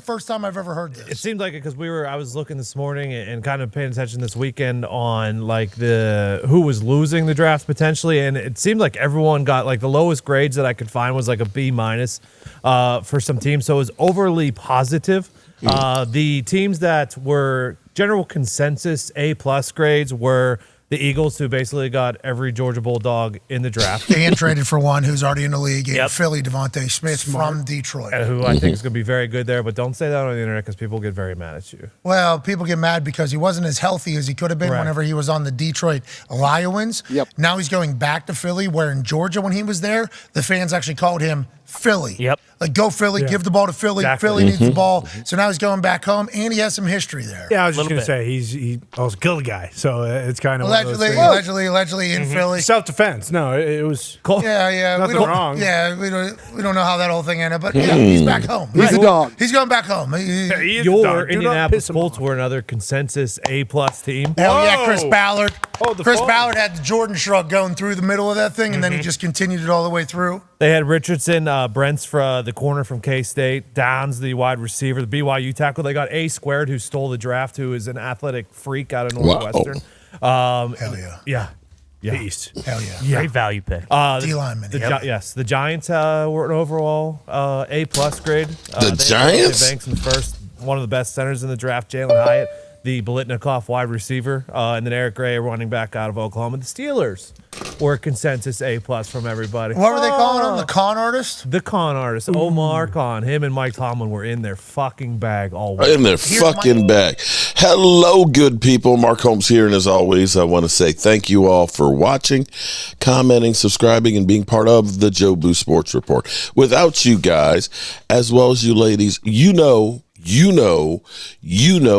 first time I've ever heard this. It seemed like it because I was looking this morning and kind of paying attention this weekend on like who was losing the draft potentially, and it seemed like everyone got like the lowest grades that I could find was like a B- for some teams, so it was overly positive. The teams that were general consensus A+ grades were the Eagles, who basically got every Georgia Bulldog in the draft. And traded for one who's already in the league, in Philly, Devontae Smith from Detroit. Who I think is going to be very good there, but don't say that on the internet because people get very mad at you. Well, people get mad because he wasn't as healthy as he could have been whenever he was on the Detroit Lions. Now he's going back to Philly, where in Georgia when he was there, the fans actually called him Philly. Like, go Philly, give the ball to Philly. Exactly. Philly needs the ball. So now he's going back home, and he has some history there. Yeah, I was just going to say, he also killed a guy. So it's kind of Allegedly in Philly. Self-defense. No, it was cool. Yeah. Nothing wrong. Yeah, we don't know how that whole thing ended, but he's back home. He's a dog. He's going back home. Your Indianapolis Colts were another consensus A+ team. Hell yeah, Chris Ballard. Chris Ballard had the Jordan shrug going through the middle of that thing, and then he just continued it all the way through. They had Richardson, Brents for the corner from K-State, Downs, the wide receiver, the BYU tackle. They got A Squared, who stole the draft, who is an athletic freak out of Northwestern. Hell yeah. Yeah. Beast. Hell yeah. Great value pick. D-lineman. Yes, the Giants were an overall A+ grade. The Giants? Banks in the first, one of the best centers in the draft, Jalen Hyatt, the Biletnikoff wide receiver, and then Eric Gray, running back out of Oklahoma. The Steelers were a consensus A+ from everybody. What were they calling him? The con artist? The con artist, Omar Khan. Him and Mike Tomlin were in their fucking bag all week. In their fucking bag. Hello, good people. Mark Holmes here, and as always, I want to say thank you all for watching, commenting, subscribing, and being part of the Joe Boo Sports Report. Without you guys, as well as you ladies, you know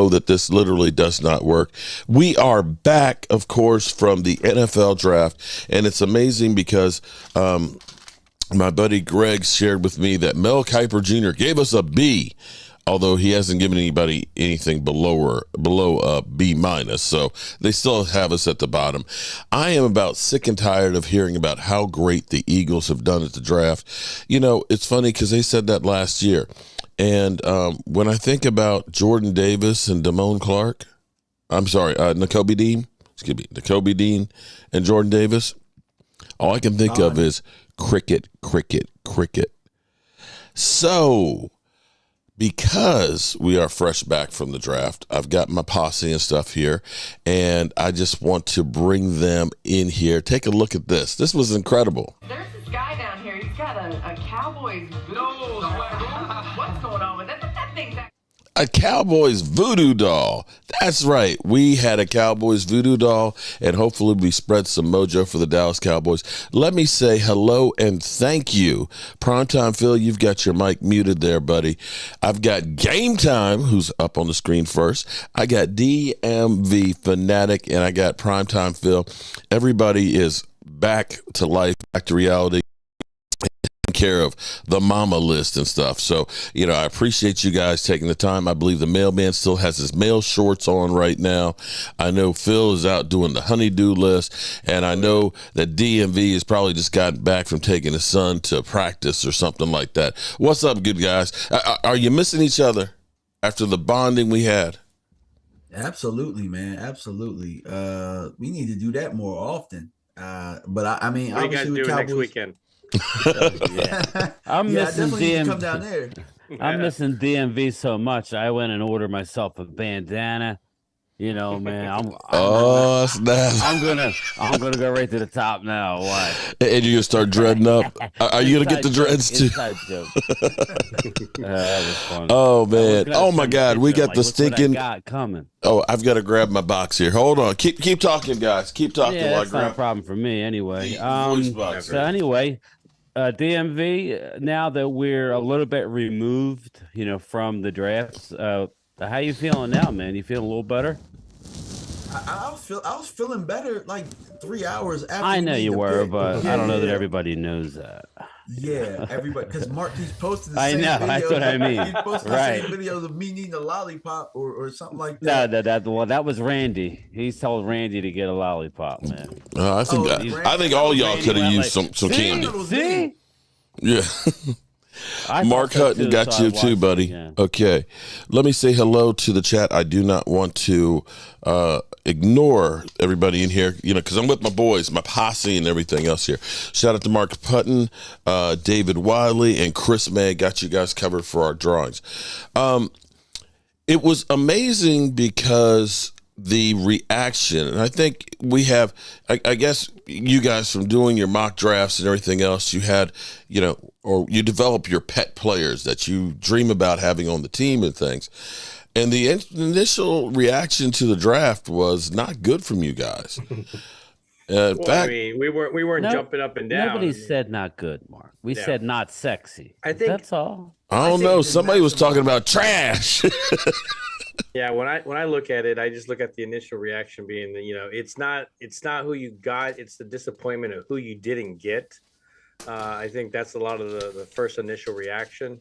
that this literally does not work. We are back, of course, from the NFL draft, and it's amazing because my buddy Greg shared with me that Mel Kiper Jr. gave us a B, although he hasn't given anybody anything below a B-, so they still have us at the bottom. I am about sick and tired of hearing about how great the Eagles have done at the draft. You know, it's funny because they said that last year. And when I think about Jordan Davis and Nakobe Dean and Jordan Davis, all I can think of is cricket. So, because we are fresh back from the draft, I've got my posse and stuff here, and I just want to bring them in here. Take a look at this. This was incredible. There's this guy down here. He's got a Cowboys. What's going on with that? That thing's A Cowboys voodoo doll. That's right. We had a Cowboys voodoo doll, and hopefully we spread some mojo for the Dallas Cowboys. Let me say hello and thank you. Primetime Phil, you've got your mic muted there, buddy. I've got Game Time, who's up on the screen first. I got DMV Fanatic, and I got Primetime Phil. Everybody is back to life, back to reality. Care of the mama list and stuff. So, you know, I appreciate you guys taking the time. I believe the mailman still has his mail shorts on right now. I know Phil is out doing the honeydew list, and I know that DMV has probably just gotten back from taking his son to practice or something like that. What's up, good guys? Are you missing each other after the bonding we had? Absolutely, man. Absolutely. We need to do that more often. But I mean, what are you guys doing next weekend? I'm missing DMV. Come down there. I'm missing DMV so much. I went and ordered myself a bandana. You know, man. I'm gonna go right to the top now. Why? And you're gonna start dreading up. Are you gonna get the dreads too? That was fun. Oh man! Oh my God! We got the stinking. Coming. Oh, I've got to grab my box here. Hold on. Keep talking, guys. Keep talking. Yeah, that's not a problem for me anyway. So anyway. DMV, now that we're a little bit removed, you know, from the drafts, how you feeling now, man? You feeling a little better? I was feeling better like 3 hours after. I know you were, but I don't know that everybody knows that. Yeah, everybody, because Mark keeps posting the I same know, videos. that's what I mean. He's posting Right. the same videos of me needing a lollipop or something like that. No, that was Randy. He's told Randy to get a lollipop, man. I think all y'all could have used some candy. See? Yeah. I Mark thought so Hutton too, got so I you too, watched it buddy. again. Okay. Let me say hello to the chat. I do not want to ignore everybody in here, because I'm with my boys, my posse, and everything else here. Shout out to Mark Hutton, David Wiley, and Chris May. Got you guys covered for our drawings. It was amazing because the reaction, and I think we have, I guess you guys from doing your mock drafts and everything else, you had, or you develop your pet players that you dream about having on the team and things. And the initial reaction to the draft was not good from you guys. In fact, I mean, we weren't jumping up and down. Nobody said not good, Mark. We said not sexy. I think that's all. I don't know. Somebody was talking about trash. Yeah, when I look at it, I just look at the initial reaction being that, it's not who you got, it's the disappointment of who you didn't get. I think that's a lot of the first initial reaction.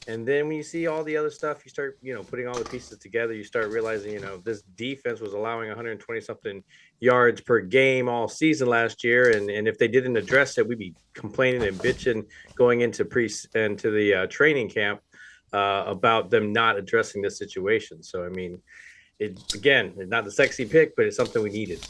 And then when you see all the other stuff, you start, putting all the pieces together, you start realizing, this defense was allowing 120 something yards per game all season last year. And if they didn't address it, we'd be complaining and bitching going into the training camp about them not addressing this situation. So, I mean, it's not the sexy pick, but it's something we needed.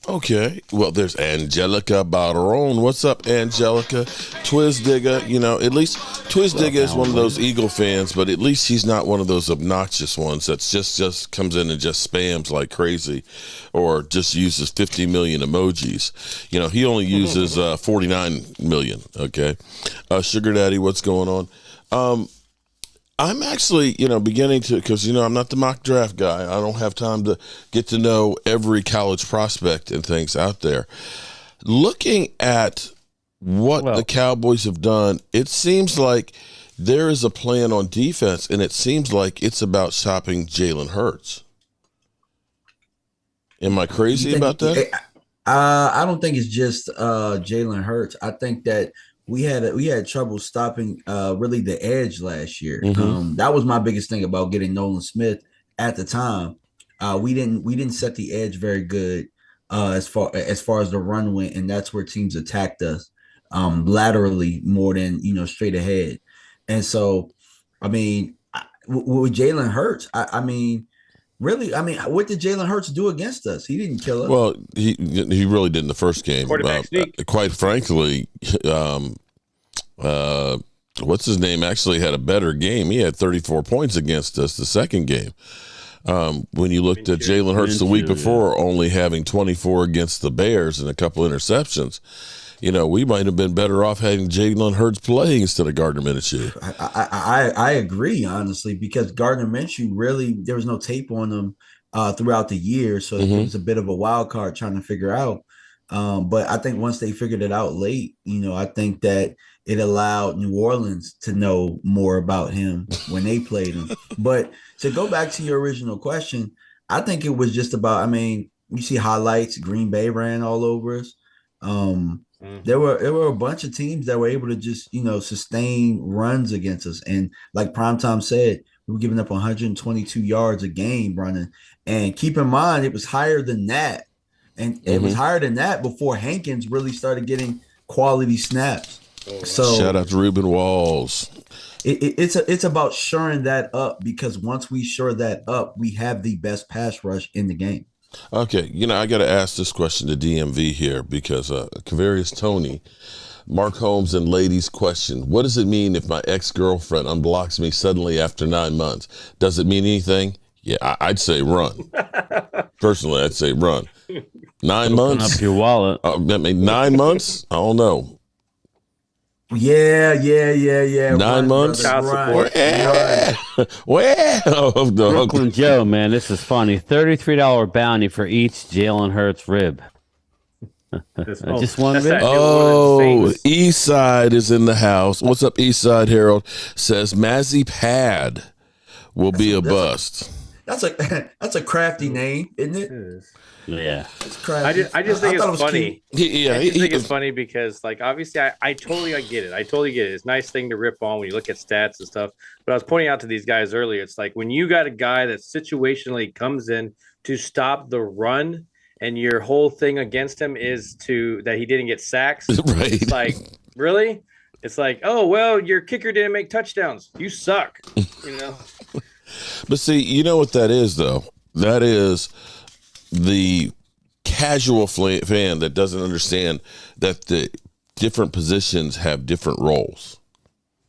Okay. Well, there's Angelica Barron. What's up, Angelica? Twiz Digger, at least Twiz Digger is one of those Eagle fans, but at least he's not one of those obnoxious ones that's just comes in and just spams like crazy or just uses 50 million emojis. He only uses 49 million. Okay. Sugar Daddy, what's going on? I'm actually, beginning to, because, I'm not the mock draft guy. I don't have time to get to know every college prospect and things out there. Looking at what the Cowboys have done, it seems like there is a plan on defense, and it seems like it's about stopping Jalen Hurts. Am I crazy about that? I don't think it's just Jalen Hurts. I think that we had trouble stopping really the edge last year. Mm-hmm. That was my biggest thing about getting Nolan Smith at the time. We didn't set the edge very good as far as the run went, and that's where teams attacked us laterally more than straight ahead. And so, I mean, with Jalen Hurts, really, what did Jalen Hurts do against us? He didn't kill us. Well, he really did in the first game. Quite frankly, what's his name actually had a better game. He had 34 points against us the second game. When you looked at Jalen Hurts the week before, only having 24 against the Bears and a couple interceptions, we might have been better off having Jalen Hurts play instead of Gardner Minshew. I agree, honestly, because Gardner Minshew really, there was no tape on him throughout the year, so it was a bit of a wild card trying to figure out. But I think once they figured it out late, I think that it allowed New Orleans to know more about him when they played him. But to go back to your original question, I think it was just about, you see highlights, Green Bay ran all over us. There were a bunch of teams that were able to just, sustain runs against us. And like Primetime said, we were giving up 122 yards a game running. And keep in mind, it was higher than that. And it was higher than that before Hankins really started getting quality snaps. So shout out to Ruben Walls. It's about shoring that up, because once we shore that up, we have the best pass rush in the game. Okay, I got to ask this question to DMV here because Kavarius Tony, Mark Holmes, and ladies question: what does it mean if my ex-girlfriend unblocks me suddenly after 9 months? Does it mean anything? Yeah, I'd say run. Personally, I'd say run. 9 months. Open up your wallet. 9 months. I don't know. Yeah. 9 months. Well, Brooklyn Joe, man, this is funny. $33 bounty for each Jalen Hurts rib. Just one rib. Oh, East Side is in the house. What's up, East Side Harold? Says Mazzy Pad will be a bust. That's a crafty name, isn't it? Yeah, it's crafty. I just think it's funny. I think it's funny because, like, obviously, I totally get it. I totally get it. It's a nice thing to rip on when you look at stats and stuff. But I was pointing out to these guys earlier, it's like when you got a guy that situationally comes in to stop the run, and your whole thing against him is that he didn't get sacks. Right. It's like, really? It's like, oh, well, your kicker didn't make touchdowns. You suck. You know? But see, you know what that is, though? That is the casual fan that doesn't understand that the different positions have different roles.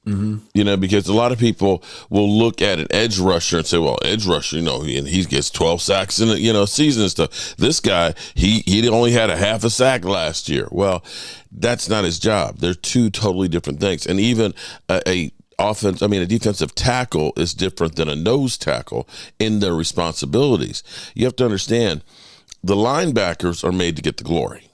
Mm-hmm. You know, because a lot of people will look at an edge rusher and say, well, edge rusher, you know, and he gets 12 sacks in a, you know, season and stuff. This guy, he only had a half a sack last year. Well, that's not his job. They're two totally different things. And even a defensive tackle is different than a nose tackle in their responsibilities. You have to understand, the linebackers are made to get the glory.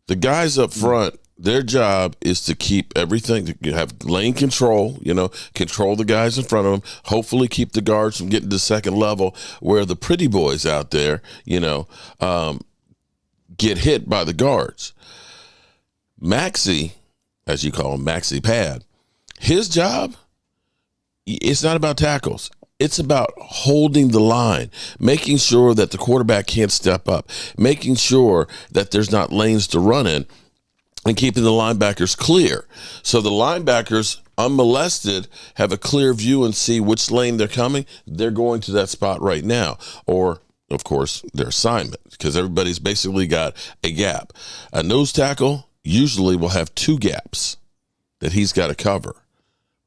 The guys up front, their job is to keep everything, to have lane control, you know, control the guys in front of them, hopefully keep the guards from getting to second level, where the pretty boys out there, you know, get hit by the guards. Maxie, as you call him, Maxie Pad, his job, it's not about tackles. It's about holding the line, making sure that the quarterback can't step up, making sure that there's not lanes to run in, and keeping the linebackers clear. So the linebackers, unmolested, have a clear view and see which lane they're coming. They're going to that spot right now. Or, of course, their assignment, because everybody's basically got a gap. A nose tackle usually will have two gaps that he's got to cover,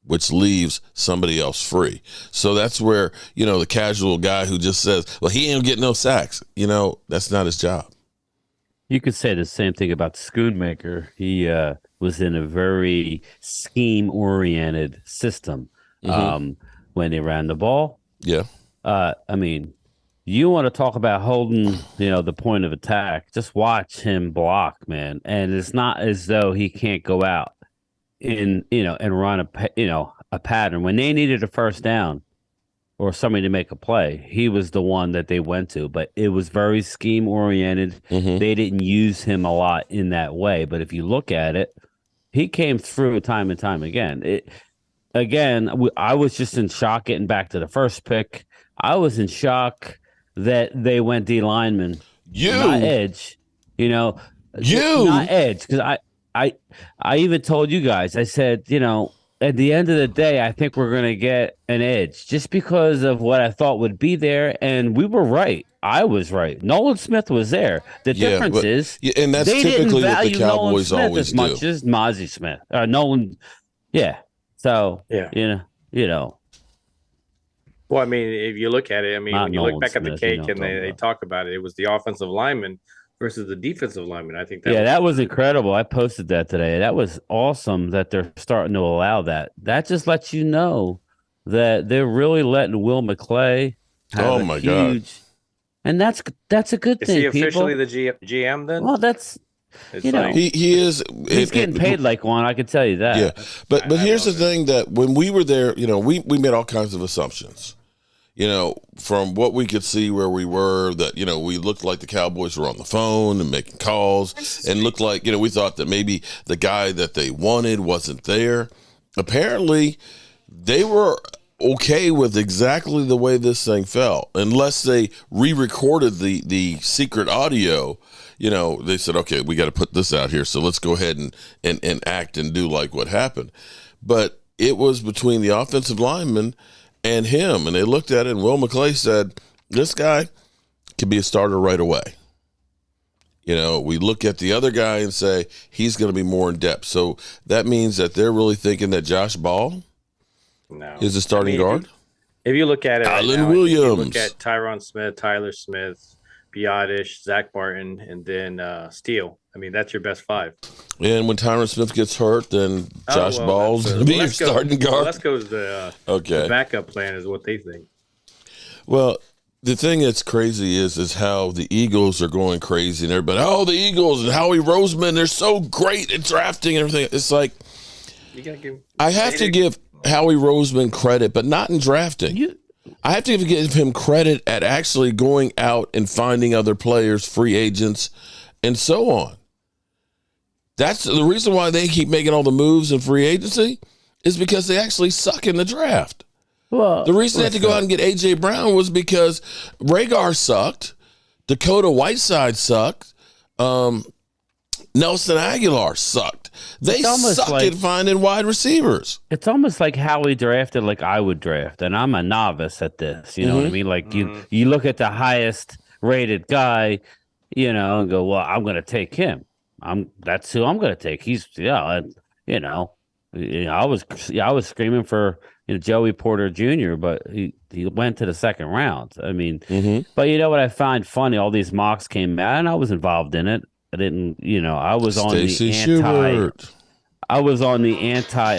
which leaves somebody else free. So that's where, you know, the casual guy who just says, well, he ain't getting no sacks, you know, that's not his job. You could say the same thing about Schoonmaker. He was in a very scheme-oriented system when they ran the ball. Yeah. I mean, you want to talk about holding, you know, the point of attack. Just watch him block, man. And it's not as though he can't go out and run a pattern. When they needed a first down or somebody to make a play, he was the one that they went to. But it was very scheme oriented. Mm-hmm. They didn't use him a lot in that way. But if you look at it, he came through time and time again. I was just in shock getting back to the first pick. I was in shock that they went D lineman, not edge. You know, not edge, because I even told you guys, I said, you know, at the end of the day, I think we're going to get an edge just because of what I thought would be there. And we were right. I was right. Nolan Smith was there. The difference is, and that's they typically didn't value what the Cowboys Nolan Smith always as much do. as Mozzie Smith. Nolan, yeah. So, you know. Well, I mean, if you look at it, I mean, when you look back at the cake and they talk about it, it was the offensive lineman versus the defensive lineman. I think that was incredible. I posted that today. That was awesome that they're starting to allow that. That just lets you know that they're really letting Will McClay have a huge, and that's a good thing. Is he officially the GM then? Well, that's he is. He's getting paid like one. I can tell you that. Yeah, but here's the thing, that when we were there, you know, we made all kinds of assumptions. You know, from what we could see where we were, that, you know, we looked like the Cowboys were on the phone and making calls, and looked like, you know, we thought that maybe the guy that they wanted wasn't there. Apparently, they were okay with exactly the way this thing felt, unless they re-recorded the secret audio. You know, they said, okay, we got to put this out here, so let's go ahead and act and do like what happened. But it was between the offensive lineman and him, and they looked at it, and Will McClay said, this guy could be a starter right away. You know, we look at the other guy and say he's going to be more in depth. So that means that they're really thinking that Josh Ball is a starting guard. If you look at it, Alan Williams, you look at Tyron Smith, Tyler Smith, Biotish, Zach Barton, and then Steele. I mean, that's your best five. And when Tyron Smith gets hurt, then Josh Ball's going to be your starting guard. Let's go with the backup plan is what they think. Well, the thing that's crazy is how the Eagles are going crazy, and everybody, the Eagles and Howie Roseman, they're so great at drafting and everything. It's like, I have to give Howie Roseman credit, but not in drafting. I have to give him credit at actually going out and finding other players, free agents, and so on. That's the reason why they keep making all the moves in free agency, is because they actually suck in the draft. Well, the reason they had to go out and get A.J. Brown was because Rhaegar sucked, Dakota Whiteside sucked, Nelson Aguilar sucked. They suck at finding wide receivers. It's almost like how we drafted, like I would draft, and I'm a novice at this. You know what I mean? Like you look at the highest rated guy, and go, well, I'm going to take him. That's who I'm going to take. He's I was screaming for Joey Porter Jr., but he went to the second round. I mean, but you know what I find funny? All these mocks came out, and I was involved in it. I didn't, I was on the anti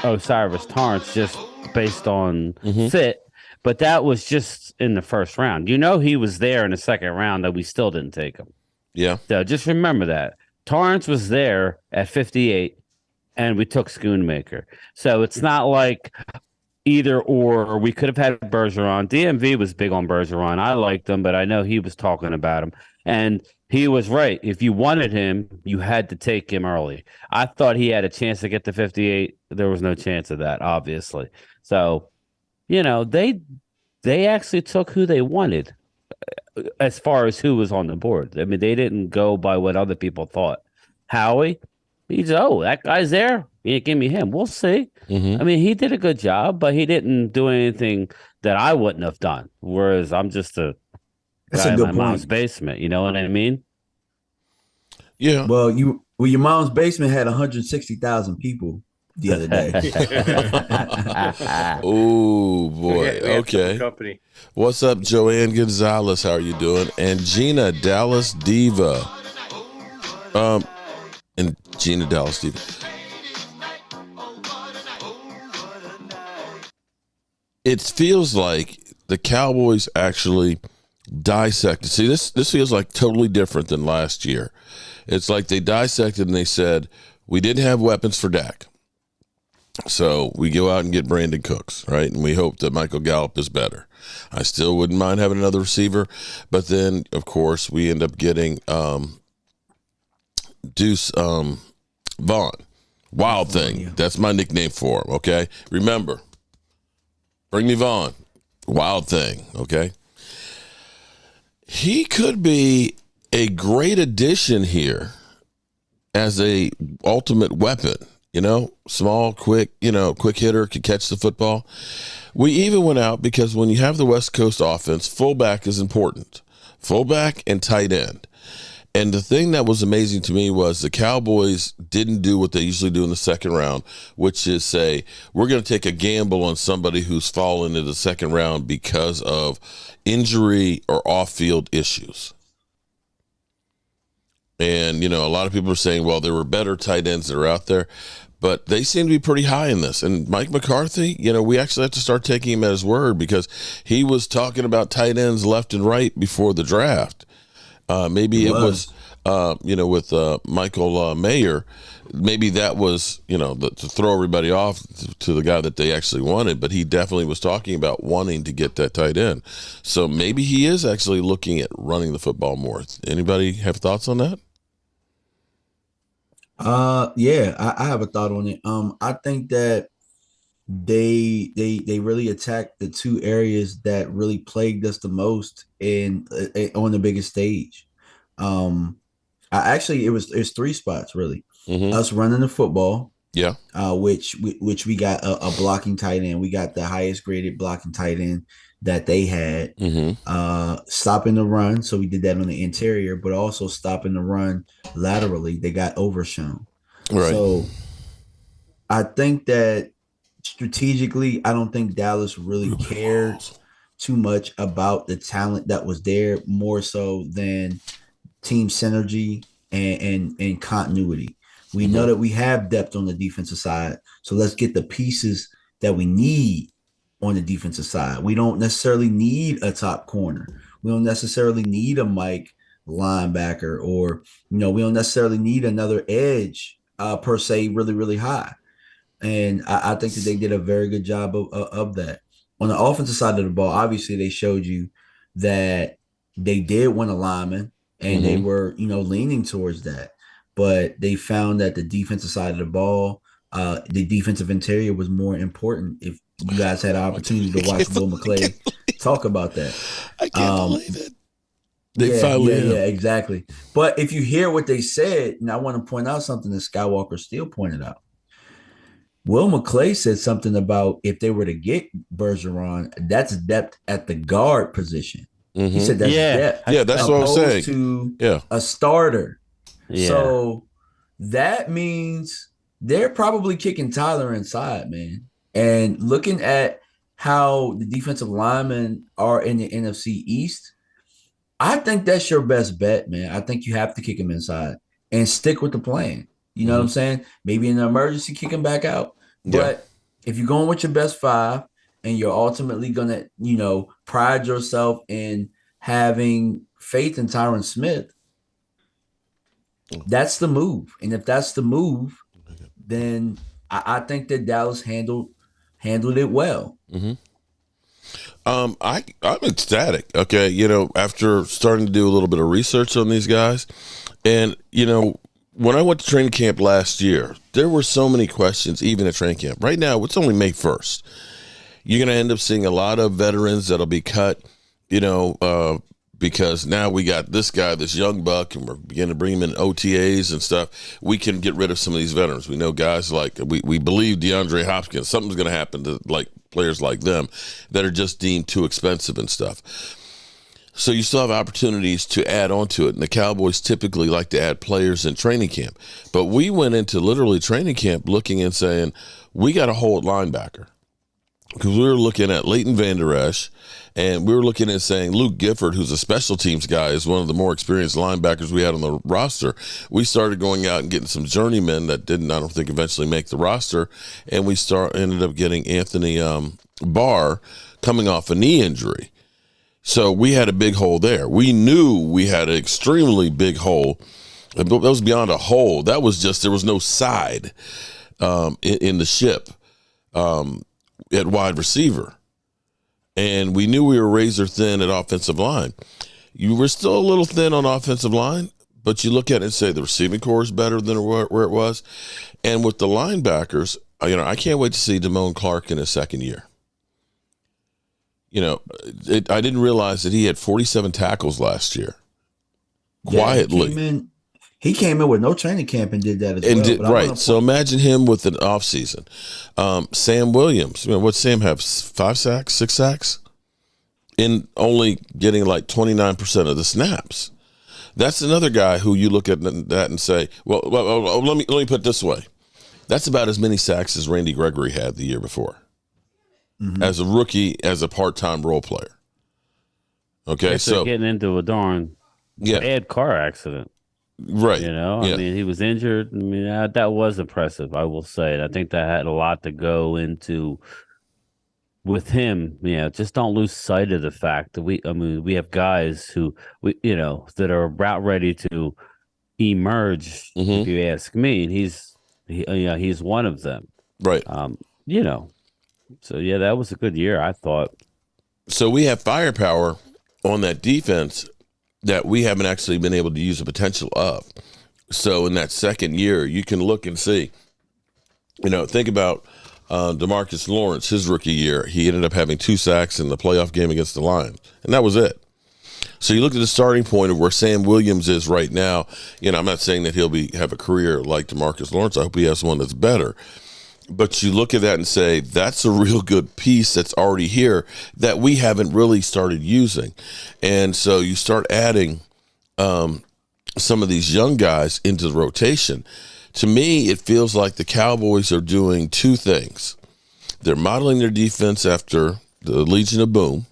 Osiris Torrance just based on fit, but that was just in the first round. He was there in the second round, that we still didn't take him. Yeah. So just remember that Torrance was there at 58. And we took Schoonmaker. So it's not like either or. We could have had Bergeron. DMV was big on Bergeron. I liked him, but I know he was talking about him. And he was right. If you wanted him, you had to take him early. I thought he had a chance to get to 58. There was no chance of that, obviously. So, they actually took who they wanted as far as who was on the board. I mean, they didn't go by what other people thought. Howie? That guy's there. You give me him. We'll see. I mean, he did a good job, but he didn't do anything that I wouldn't have done. Whereas I'm just a guy in my mom's basement. You know what I mean? Yeah. Well, your mom's basement had 160,000 people the other day. Oh boy. Okay. Company. What's up, Joanne Gonzalez? How are you doing? And Gina Dallas Diva. And Gina Dallas Diva. It feels like the Cowboys actually dissected. See, this feels like totally different than last year. It's like they dissected and they said, we didn't have weapons for Dak. So we go out and get Brandon Cooks, right? And we hope that Michael Gallup is better. I still wouldn't mind having another receiver. But then, of course, we end up getting Deuce Vaughn. Wild Thing. Yeah. That's my nickname for him, okay? Remember, bring me Vaughn. Wild Thing, okay? He could be a great addition here as a ultimate weapon, small, quick, quick hitter, could catch the football. We even went out because when you have the West Coast offense, fullback is important. Fullback and tight end. And the thing that was amazing to me was the Cowboys didn't do what they usually do in the second round, which is say, we're going to take a gamble on somebody who's fallen into the second round because of injury or off-field issues. And, a lot of people are saying, well, there were better tight ends that are out there, but they seem to be pretty high in this. And Mike McCarthy, we actually have to start taking him at his word because he was talking about tight ends left and right before the draft. Maybe it was with Michael Mayer. Maybe that was, to throw everybody off to the guy that they actually wanted. But he definitely was talking about wanting to get that tight end. So maybe he is actually looking at running the football more. Anybody have thoughts on that? Yeah, I have a thought on it. I think that they really attacked the two areas that really plagued us the most on the biggest stage. It's three spots really. Us running the football, which we got a blocking tight end. We got the highest graded blocking tight end that they had. Stopping the run, so we did that on the interior, but also stopping the run laterally. They got overshown. Right. So I think that strategically, I don't think Dallas really cared too much about the talent that was there, more so than team synergy and continuity. We know that we have depth on the defensive side, so let's get the pieces that we need on the defensive side. We don't necessarily need a top corner. We don't necessarily need a Mike linebacker, or we don't necessarily need another edge per se really, really high. And I think that they did a very good job of that. On the offensive side of the ball, obviously they showed you that they did want a lineman, and they were, leaning towards that. But they found that the defensive side of the ball, the defensive interior was more important. If you guys had an opportunity to watch Will McClay talk about that. I can't believe it. Yeah, exactly. But if you hear what they said, and I want to point out something that Skywalker Steele pointed out. Will McClay said something about if they were to get Bergeron, that's depth at the guard position. He said that's depth. Yeah, that's what I was saying. To yeah. a starter. Yeah. So that means they're probably kicking Tyler inside, man. And looking at how the defensive linemen are in the NFC East, I think that's your best bet, man. I think you have to kick him inside and stick with the plan. You know what I'm saying? Maybe in an emergency, kick him back out. But if you're going with your best five and you're ultimately going to, pride yourself in having faith in Tyron Smith, that's the move. And if that's the move, then I think that Dallas handled it well. I'm ecstatic. Okay, after starting to do a little bit of research on these guys, and when I went to training camp last year, there were so many questions, even at training camp. Right now, it's only May 1st. You're going to end up seeing a lot of veterans that'll be cut, because now we got this guy, this young buck, and we're beginning to bring him in OTAs and stuff. We can get rid of some of these veterans. We know guys like, we believe DeAndre Hopkins, something's going to happen to players like them that are just deemed too expensive and stuff. So you still have opportunities to add on to it. And the Cowboys typically like to add players in training camp. But we went into literally training camp looking and saying, we got to hold linebacker. Because we were looking at Leighton Vander Esch, and we were looking at saying Luke Gifford, who's a special teams guy, is one of the more experienced linebackers we had on the roster. We started going out and getting some journeymen that didn't, I don't think, eventually make the roster. And we ended up getting Anthony Barr coming off a knee injury. So we had a big hole there. We knew we had an extremely big hole. That was beyond a hole. That was just, there was no side in the ship at wide receiver. And we knew we were razor thin at offensive line. You were still a little thin on offensive line, but you look at it and say the receiving core is better than where it was. And with the linebackers, I can't wait to see Damone Clark in his second year. I didn't realize that he had 47 tackles last year. Quietly. He came in with no training camp and did that as well. Right. So imagine him with an offseason. Sam Williams. What's Sam have? 5 sacks, 6 sacks? In only getting like 29% of the snaps. That's another guy who you look at that and say, well, let me put it this way. That's about as many sacks as Randy Gregory had the year before. As a rookie, as a part-time role player. Okay, so getting into a darn bad car accident. Right. I mean, he was injured. I mean, that was impressive, I will say. And I think that had a lot to go into with him. Just don't lose sight of the fact that we have guys who that are about ready to emerge, if you ask me. And he's one of them. Right. So that was a good year, I thought. So we have firepower on that defense that we haven't actually been able to use the potential of. So in that second year, you can look and see. Think about DeMarcus Lawrence, his rookie year. He ended up having 2 sacks in the playoff game against the Lions, and that was it. So you look at the starting point of where Sam Williams is right now. I'm not saying that he'll have a career like DeMarcus Lawrence. I hope he has one that's better. But you look at that and say, that's a real good piece that's already here that we haven't really started using. And so you start adding some of these young guys into the rotation. To me, it feels like the Cowboys are doing 2 things. They're modeling their defense after the Legion of Boom,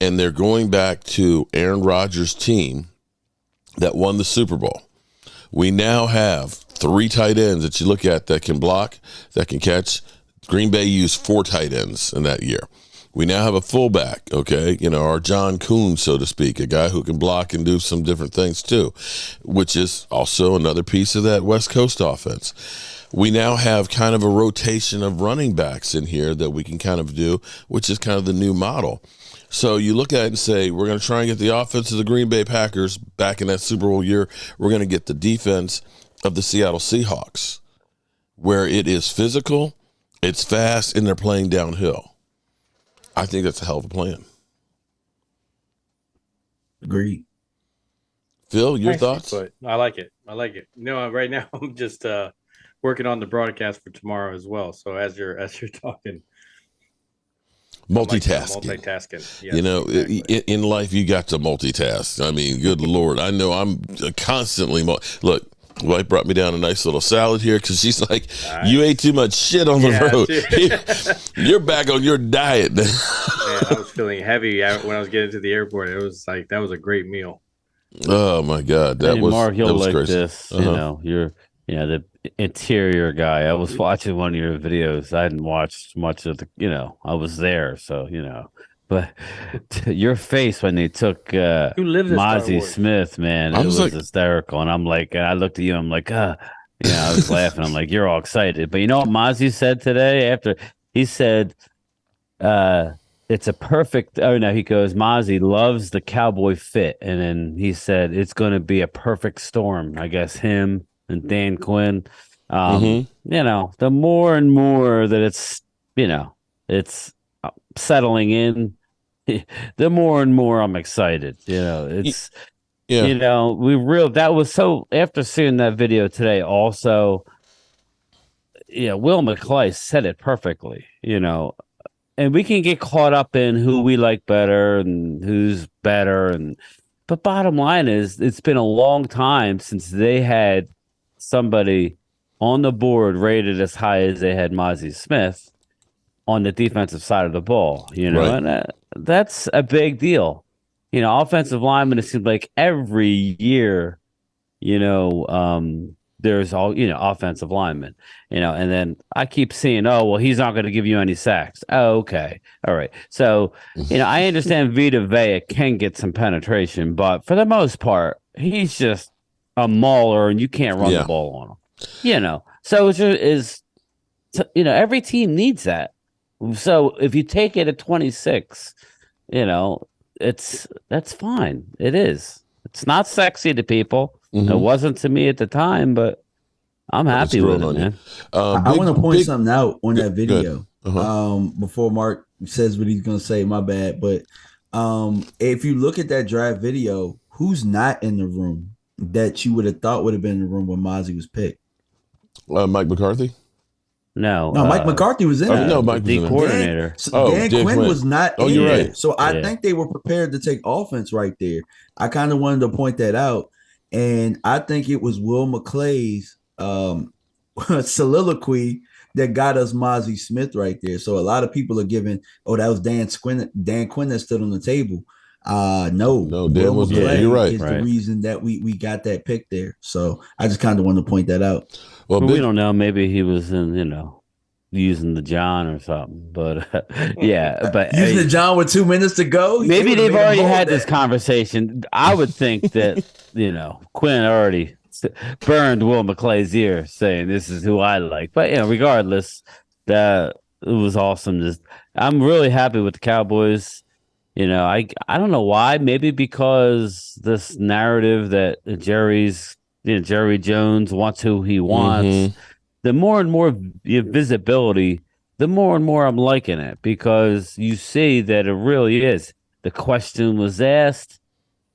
and they're going back to Aaron Rodgers' team that won the Super Bowl. We now have 3 tight ends that you look at that can block, that can catch. Green Bay used 4 tight ends in that year. We now have a fullback, okay? Our John Kuhn, so to speak, a guy who can block and do some different things too, which is also another piece of that West Coast offense. We now have kind of a rotation of running backs in here that we can kind of do, which is kind of the new model. So you look at it and say, we're going to try and get the offense of the Green Bay Packers back in that Super Bowl year. We're going to get the defense of the Seattle Seahawks, where it is physical, it's fast, and they're playing downhill. I think that's a hell of a plan. Agreed. Phil, your Thanks, thoughts? But I like it. I like it. Right now I'm just working on the broadcast for tomorrow as well. So as you're talking, Multitasking. Yes, You know, exactly. in life, you got to multitask. I mean, good Lord. I know I'm constantly. Look, wife brought me down a nice little salad here because she's like, you ate too much shit on the road. You're back on your diet. Man, I was feeling heavy when I was getting to the airport. It was like, that was a great meal. Oh, my God. Mark, you'll like crazy. this. You know, you're the interior guy. I was watching one of your videos. I hadn't watched much of I was there, so but your face when they took Mozzie Smith, man, it was hysterical. And I'm like, and I looked at you, I'm like, I was laughing. I'm like, you're all excited. But you know what Mozzie said today? After he said, it's a perfect. Oh no, he goes, Mozzie loves the cowboy fit, and then he said it's going to be a perfect storm. I guess him and Dan Quinn. The more and more that it's settling in, the more and more I'm excited. It's that was so. After seeing that video today, also, Will McClay said it perfectly. And we can get caught up in who we like better and who's better, but bottom line is, it's been a long time since they had somebody on the board rated as high as they had Mozzie Smith on the defensive side of the ball, right. And that's a big deal. Offensive linemen, it seems like every year, there's offensive linemen, and then I keep seeing, oh, well, he's not going to give you any sacks. Oh, okay. All right. So, I understand Vita Vea can get some penetration, but for the most part, he's just a mauler and you can't run the ball on him, so every team needs that. So if you take it at 26, that's fine. It is. It's not sexy to people. Mm-hmm. It wasn't to me at the time, but I'm happy with it, man. I want to point something out on that video before Mark says what he's going to say. My bad. But if you look at that draft video, who's not in the room that you would have thought would have been in the room when Mozzie was picked? Mike McCarthy? No, Mike McCarthy was in there. No, Mike the coordinator. Dan Quinn was not in you're there. Right. So I think they were prepared to take offense right there. I kind of wanted to point that out. And I think it was Will McClay's soliloquy that got us Mozzie Smith right there. So a lot of people are giving, that was Dan Quinn that stood on the table. No, Dan was there. You're right. Is the reason that we got that pick there. So I just kind of wanted to point that out. Well, we don't know. Maybe he was in, using the John or something. But but using the John with 2 minutes to go. Maybe they've already had this conversation. I would think that Quinn already burned Will McClay's ear, saying this is who I like. But regardless, that it was awesome. I'm really happy with the Cowboys. I don't know why. Maybe because this narrative that Jerry Jones wants who he wants. Mm-hmm. The more and more visibility, the more and more I'm liking it, because you see that it really is. The question was asked.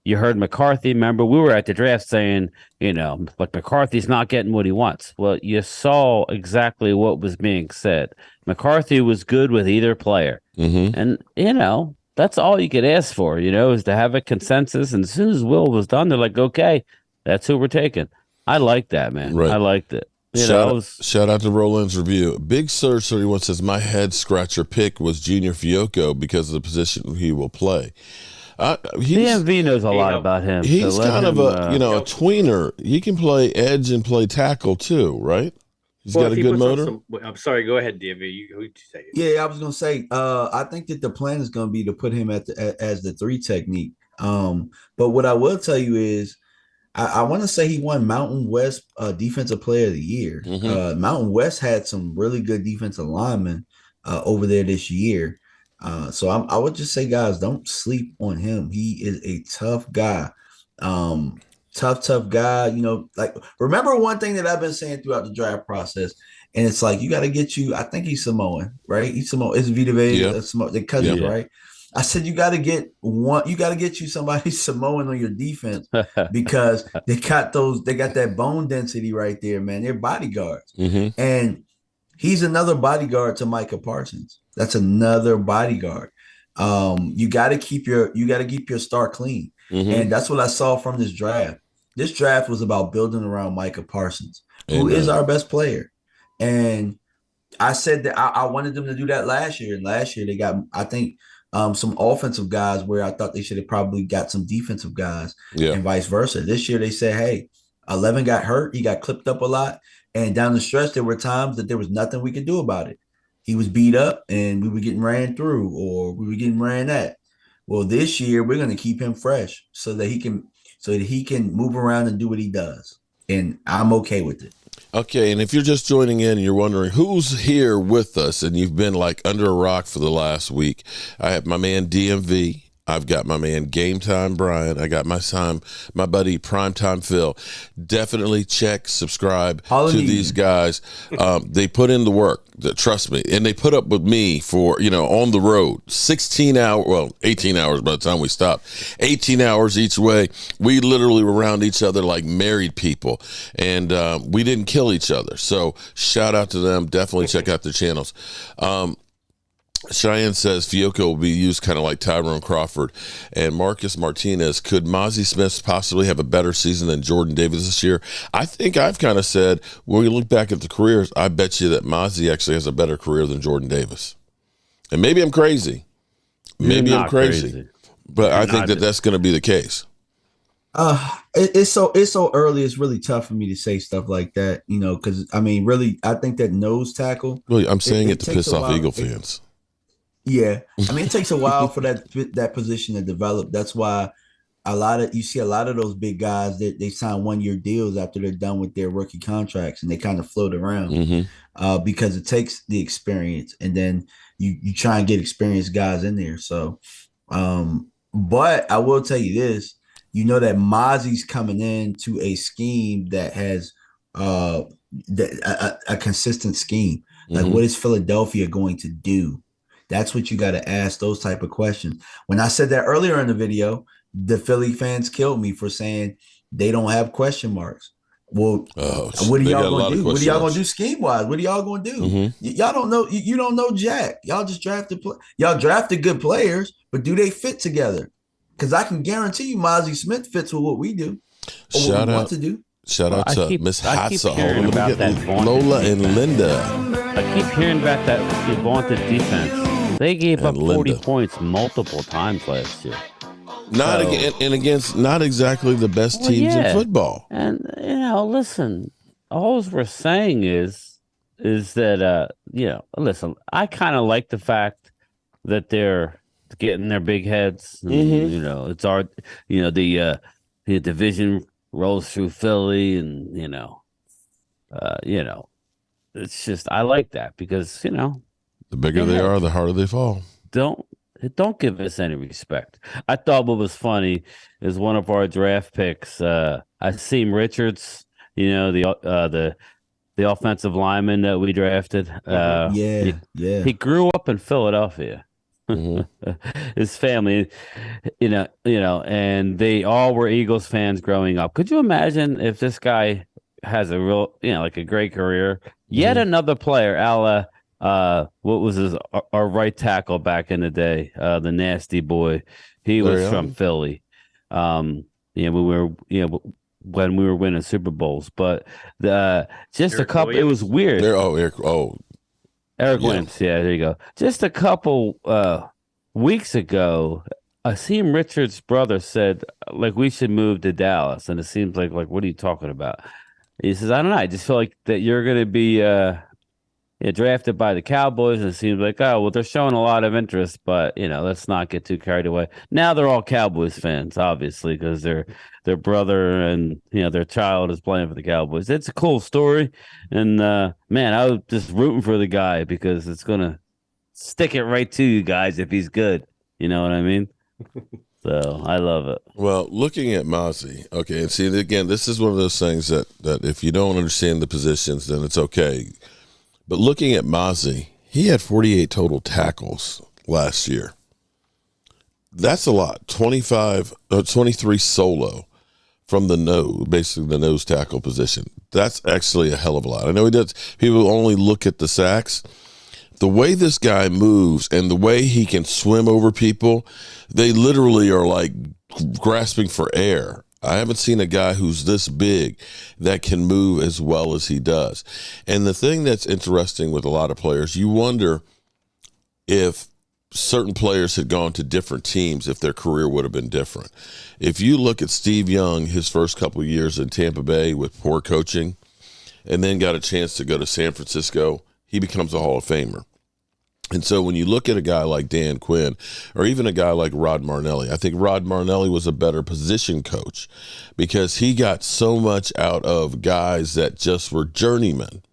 You heard McCarthy. Remember, we were at the draft saying, like McCarthy's not getting what he wants. Well, you saw exactly what was being said. McCarthy was good with either player. Mm-hmm. And, that's all you could ask for, is to have a consensus. And as soon as Will was done, they're like, okay, that's who we're taking. I like that, man. Right. I liked it. Shout out to Roland's review. Big Surge 31 says, my head scratcher pick was Junior Fiocco because of the position he will play. DMV knows a lot about him. He's kind of a tweener. He can play edge and play tackle too, right? He's got a good motor. I'm sorry. Go ahead, DMV. Who you say? Yeah, I was gonna say. I think that the plan is gonna be to put him as the 3 technique. But what I will tell you is, I want to say he won Mountain West Defensive Player of the Year. Mm-hmm. Mountain West had some really good defensive linemen over there this year. So I would just say, guys, don't sleep on him. He is a tough guy. Tough guy. Like, remember one thing that I've been saying throughout the draft process, and it's like, you got to get you. I think he's Samoan, right? He's Samoan. It's Vita Vea, Samoan, the cousins, right? I said you got to get one. You got to get you somebody Samoan on your defense because they got those. They got that bone density right there, man. They're bodyguards, and he's another bodyguard to Micah Parsons. That's another bodyguard. You got to keep your star clean, and that's what I saw from this draft. This draft was about building around Micah Parsons, who is our best player, and I said that I wanted them to do that last year. And last year they got, I think, some offensive guys where I thought they should have probably got some defensive guys and vice versa. This year they said, hey, 11 got hurt. He got clipped up a lot. And down the stretch, there were times that there was nothing we could do about it. He was beat up and we were getting ran through or we were getting ran at. Well, this year we're going to keep him fresh so that he can move around and do what he does. And I'm okay with it. Okay, and if you're just joining in and you're wondering who's here with us and you've been like under a rock for the last week, I have my man DMV. I've got my man Game Time Brian. I got my buddy Primetime Phil. Definitely check, subscribe to these guys. They put in the work. Trust me, and they put up with me for on the road, 18 hours by the time we stopped, 18 hours each way. We literally were around each other like married people, and we didn't kill each other. So shout out to them. Definitely check out their channels. Cheyenne says Fiocco will be used kind of like Tyrone Crawford. And Marcus Martinez, could Mozzie Smith possibly have a better season than Jordan Davis this year? I think I've kind of said, when we look back at the careers, I bet you that Mozzie actually has a better career than Jordan Davis. And maybe I'm crazy. Maybe I'm crazy. But I think that's going to be the case. It's so early. It's really tough for me to say stuff like that, because I mean, really, I think that nose tackle. Really, I'm saying it to piss off Eagle fans. Yeah, I mean, it takes a while for that position to develop. That's why you see a lot of those big guys that they sign 1-year deals after they're done with their rookie contracts, and they kind of float around because it takes the experience, and then you try and get experienced guys in there. So, but I will tell you this: that Mozzie's coming into a scheme that has a consistent scheme. Like, what is Philadelphia going to do? That's what you got to ask, those type of questions. When I said that earlier in the video, the Philly fans killed me for saying they don't have question marks. Well, what are y'all going to do? What are y'all going to do scheme-wise? What are y'all going to do? Y'all don't know. You don't know jack. Y'all just drafted good players, but do they fit together? Because I can guarantee you Mozzie Smith fits with what we do or what we want to do. Shout out to Miss Hatsa. Lola and Linda. I keep hearing about that vaunted defense. They gave up 40 points multiple times last year. Against not exactly the best teams in football. And listen, all we're saying is that listen, I kind of like the fact that they're getting their big heads. And, it's our the division rolls through Philly, and it's just I like that because the bigger they are, the harder they fall. Don't give us any respect. I thought what was funny is one of our draft picks. Asim Richards, the offensive lineman that we drafted. He grew up in Philadelphia. His family, and they all were Eagles fans growing up. Could you imagine if this guy has a real, like a great career? Yet another player, what was our right tackle back in the day? The nasty boy. He was from Philly. When we were winning Super Bowls, but just Eric a couple. Williams. It was weird. Eric Williams. Yeah, there you go. Just a couple weeks ago, Asim Richards' brother said, like, we should move to Dallas. And it seems like, what are you talking about? He says, I don't know. I just feel like that you're going to be drafted by the Cowboys. And it seems like, they're showing a lot of interest, but, let's not get too carried away. Now they're all Cowboys fans, obviously, because their brother and, their child is playing for the Cowboys. It's a cool story. And, man, I was just rooting for the guy because it's going to stick it right to you guys if he's good. You know what I mean? So I love it. Well, looking at Mozzie, okay, and see, again, this is one of those things that if you don't understand the positions, then it's okay. But looking at Mozzie, he had 48 total tackles last year. That's a lot. 23 solo from the nose, basically the nose tackle position. That's actually a hell of a lot. I know he does. People only look at the sacks. The way this guy moves and the way he can swim over people, they literally are like grasping for air. I haven't seen a guy who's this big that can move as well as he does. And the thing that's interesting with a lot of players, you wonder if certain players had gone to different teams, if their career would have been different. If you look at Steve Young, his first couple of years in Tampa Bay with poor coaching, and then got a chance to go to San Francisco, he becomes a Hall of Famer. And so when you look at a guy like Dan Quinn or even a guy like Rod Marnelli, I think Rod Marnelli was a better position coach because he got so much out of guys that just were journeymen.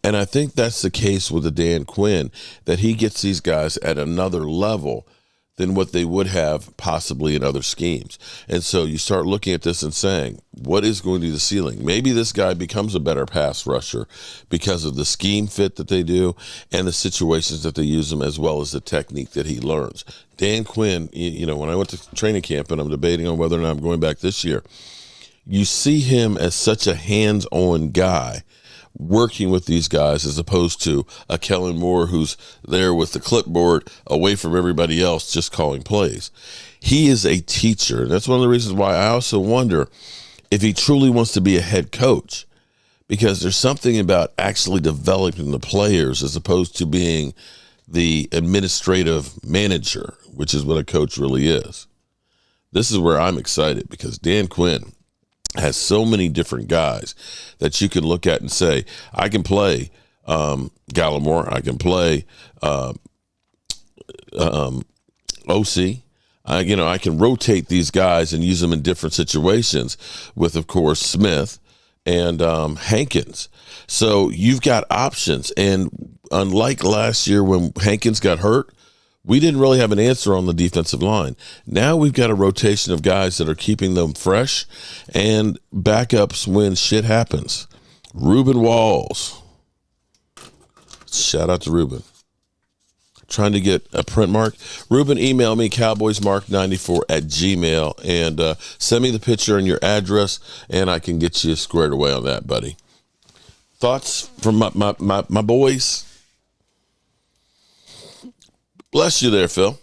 And I think that's the case with the Dan Quinn, that he gets these guys at another level than what they would have possibly in other schemes. And so you start looking at this and saying, what is going to be the ceiling? Maybe this guy becomes a better pass rusher because of the scheme fit that they do and the situations that they use him, as well as the technique that he learns. Dan Quinn, you know, when I went to training camp, and I'm debating on whether or not I'm going back this year, you see him as such a hands-on guy working with these guys as opposed to a Kellen Moore who's there with the clipboard away from everybody else just calling plays. He is a teacher. And that's one of the reasons why I also wonder if he truly wants to be a head coach, because there's something about actually developing the players as opposed to being the administrative manager, which is what a coach really is. This is where I'm excited because Dan Quinn has so many different guys that you can look at and say, I can play Gallimore, I can play OC. I can rotate these guys and use them in different situations with, of course, Smith and Hankins. So you've got options. And unlike last year when Hankins got hurt, we didn't really have an answer on the defensive line. Now we've got a rotation of guys that are keeping them fresh and backups when shit happens. Ruben Walls. Shout out to Ruben. Trying to get a print mark. Ruben, email me, cowboysmark94@gmail, and send me the picture and your address, and I can get you squared away on that, buddy. Thoughts from my boys? Bless you there, Phil.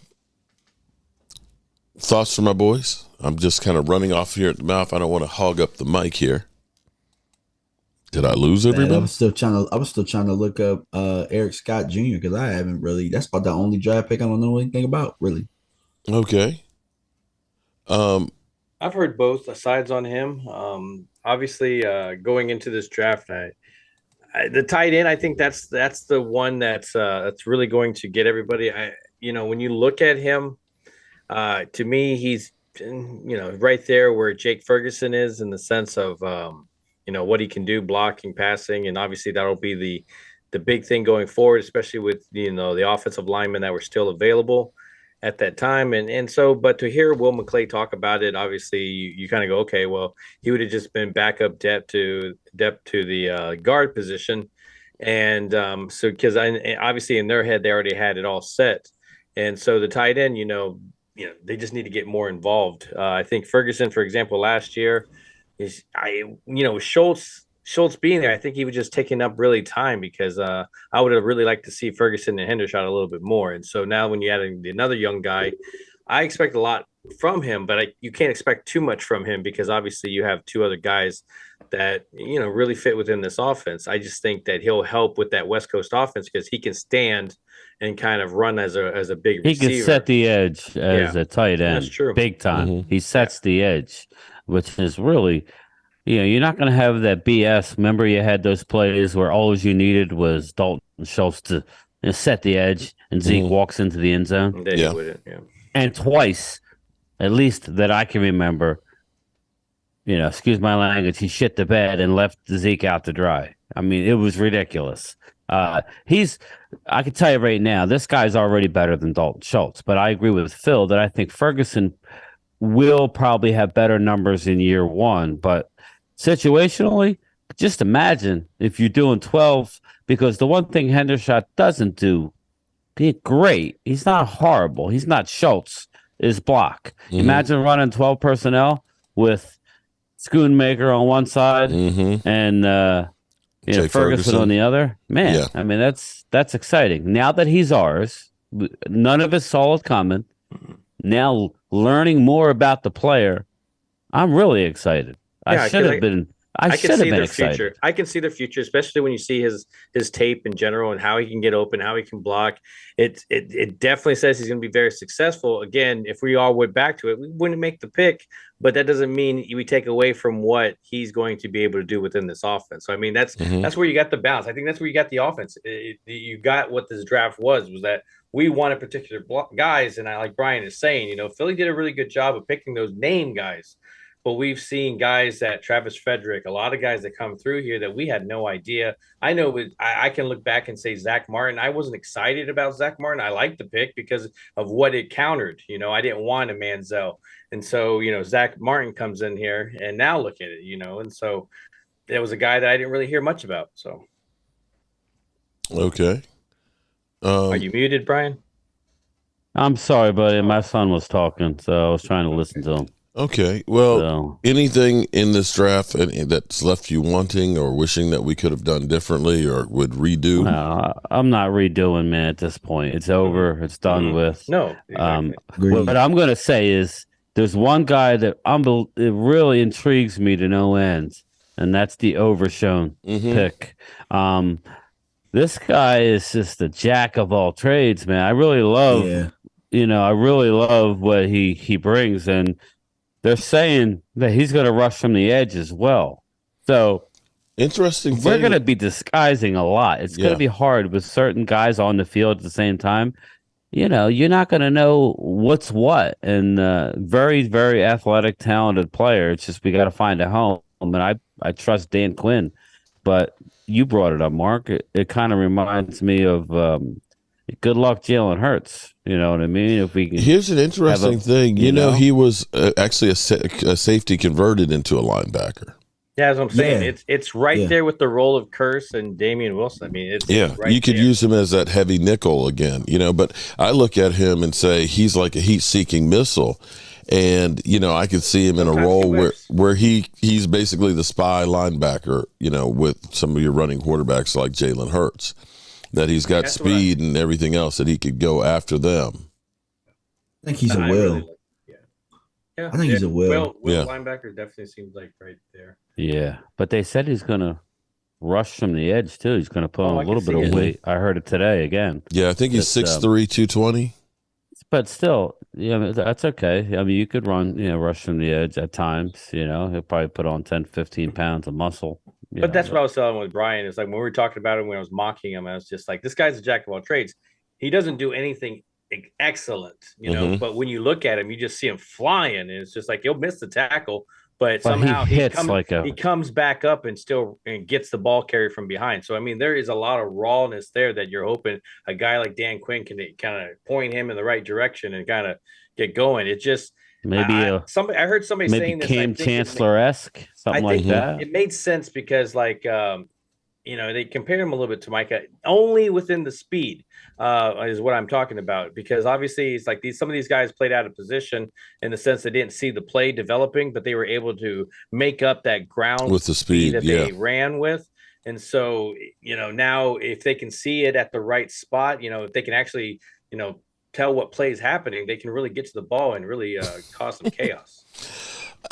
Thoughts from my boys? I'm just kind of running off here at the mouth. I don't want to hog up the mic here. Did I lose everybody? I was still trying to look up Eric Scott Jr. because I haven't really. That's about the only draft pick I don't know anything about, really. Okay. I've heard both sides on him. Obviously, going into this draft, the tight end, I think that's the one that's really going to get everybody. When you look at him, to me, he's right there where Jake Ferguson is in the sense of what he can do, blocking, passing, and obviously that'll be the big thing going forward, especially with the offensive linemen that were still available at that time. And so, but to hear Will McClay talk about it, obviously you kind of go, okay, well, he would have just been backup depth to the guard position. And so, because obviously in their head, they already had it all set. And so the tight end, they just need to get more involved. I think Ferguson, for example, last year Schultz being there, I think he was just taking up really time because I would have really liked to see Ferguson and Hendershot a little bit more. And so now when you add another young guy, I expect a lot from him, but you can't expect too much from him because obviously you have two other guys that, really fit within this offense. I just think that he'll help with that West Coast offense because he can stand and kind of run as a big receiver. He can set the edge as a tight end. That's true. Big time. Mm-hmm. He sets the edge, which is really, you're not going to have that BS. Remember you had those plays where all you needed was Dalton Schultz to set the edge and Zeke walks into the end zone. Yeah. And twice, at least that I can remember, excuse my language, he shit the bed and left Zeke out to dry. I mean, it was ridiculous. I can tell you right now, this guy's already better than Dalton Schultz, but I agree with Phil that I think Ferguson will probably have better numbers in year one, but situationally, just imagine if you're doing 12, because the one thing Hendershot doesn't do, he's great. He's not horrible. He's not Schultz. is block. Imagine running 12 personnel with Schoonmaker on one side and Ferguson on the other. Man, I mean that's exciting. Now that he's ours, none of us saw it coming. Now learning more about the player, I'm really excited. I should have been. I should have been excited. Future. I can see the future, especially when you see his tape in general and how he can get open, how he can block. It definitely says he's going to be very successful. Again, if we all went back to it, we wouldn't make the pick, but that doesn't mean we take away from what he's going to be able to do within this offense. So I mean, that's where you got the balance. I think that's where you got the offense. You got what this draft was that we wanted particular guys, and I like Brian is saying, Philly did a really good job of picking those name guys. But we've seen guys that Travis Frederick, a lot of guys that come through here that we had no idea. I know I can look back and say Zach Martin. I wasn't excited about Zach Martin. I liked the pick because of what it countered. I didn't want a Manziel. And so, Zach Martin comes in here and now look at it, and so there was a guy that I didn't really hear much about. So. Okay. Are you muted, Brian? I'm sorry, buddy. My son was talking, so I was trying to listen to him. Okay. Well, anything in this draft that's left you wanting or wishing that we could have done differently or would redo? I'm not redoing, man, at this point. It's over. It's done with. No. Exactly. What I'm going to say is there's one guy that it really intrigues me to no end, and that's the Overshown pick. This guy is just a jack of all trades, man. I really love, I really love what he brings, and they're saying that he's going to rush from the edge as well. So interesting. We're going to be disguising a lot. It's going to be hard with certain guys on the field at the same time. You're not going to know what's what. And very, very athletic, talented player. It's just we got to find a home. And I trust Dan Quinn. But you brought it up, Mark. It kind of reminds me of good luck, Jalen Hurts. You know what I mean? If we can. Here's an interesting thing. He was actually a safety converted into a linebacker. Yeah, that's what I'm saying. It's right there with the role of Curse and Damian Wilson. I mean, it's right you could use him as that heavy nickel again. But I look at him and say he's like a heat-seeking missile. And I could see him in a role where he's basically the spy linebacker. With some of your running quarterbacks like Jalen Hurts. That he's got speed and everything else that he could go after them. I think he's a will. Yeah, I think he's a will. Linebacker definitely seems like right there. Yeah, but they said he's going to rush from the edge too. He's going to put on a little bit of weight. I heard it today again. Yeah, I think he's 6'3", 220. But still, that's okay. I mean, you could rush from the edge at times. He'll probably put on 10, 15 pounds of muscle. But that's what I was telling with Brian. It's like when we were talking about him, when I was mocking him, I was just like, this guy's a jack of all trades. He doesn't do anything excellent, but when you look at him, you just see him flying. And it's just like he'll miss the tackle, but somehow he comes back up and still gets the ball carried from behind. So, I mean, there is a lot of rawness there that you're hoping a guy like Dan Quinn can kind of point him in the right direction and kind of get going. It just maybe I heard somebody saying this. Cam Chancellor-esque, something like that. It made sense because they compared him a little bit to Micah only within the speed is what I'm talking about, because obviously it's like some of these guys played out of position in the sense they didn't see the play developing, but they were able to make up that ground with the speed that they ran with. And so, now if they can see it at the right spot, if they can actually, tell what play is happening, they can really get to the ball and really cause some chaos.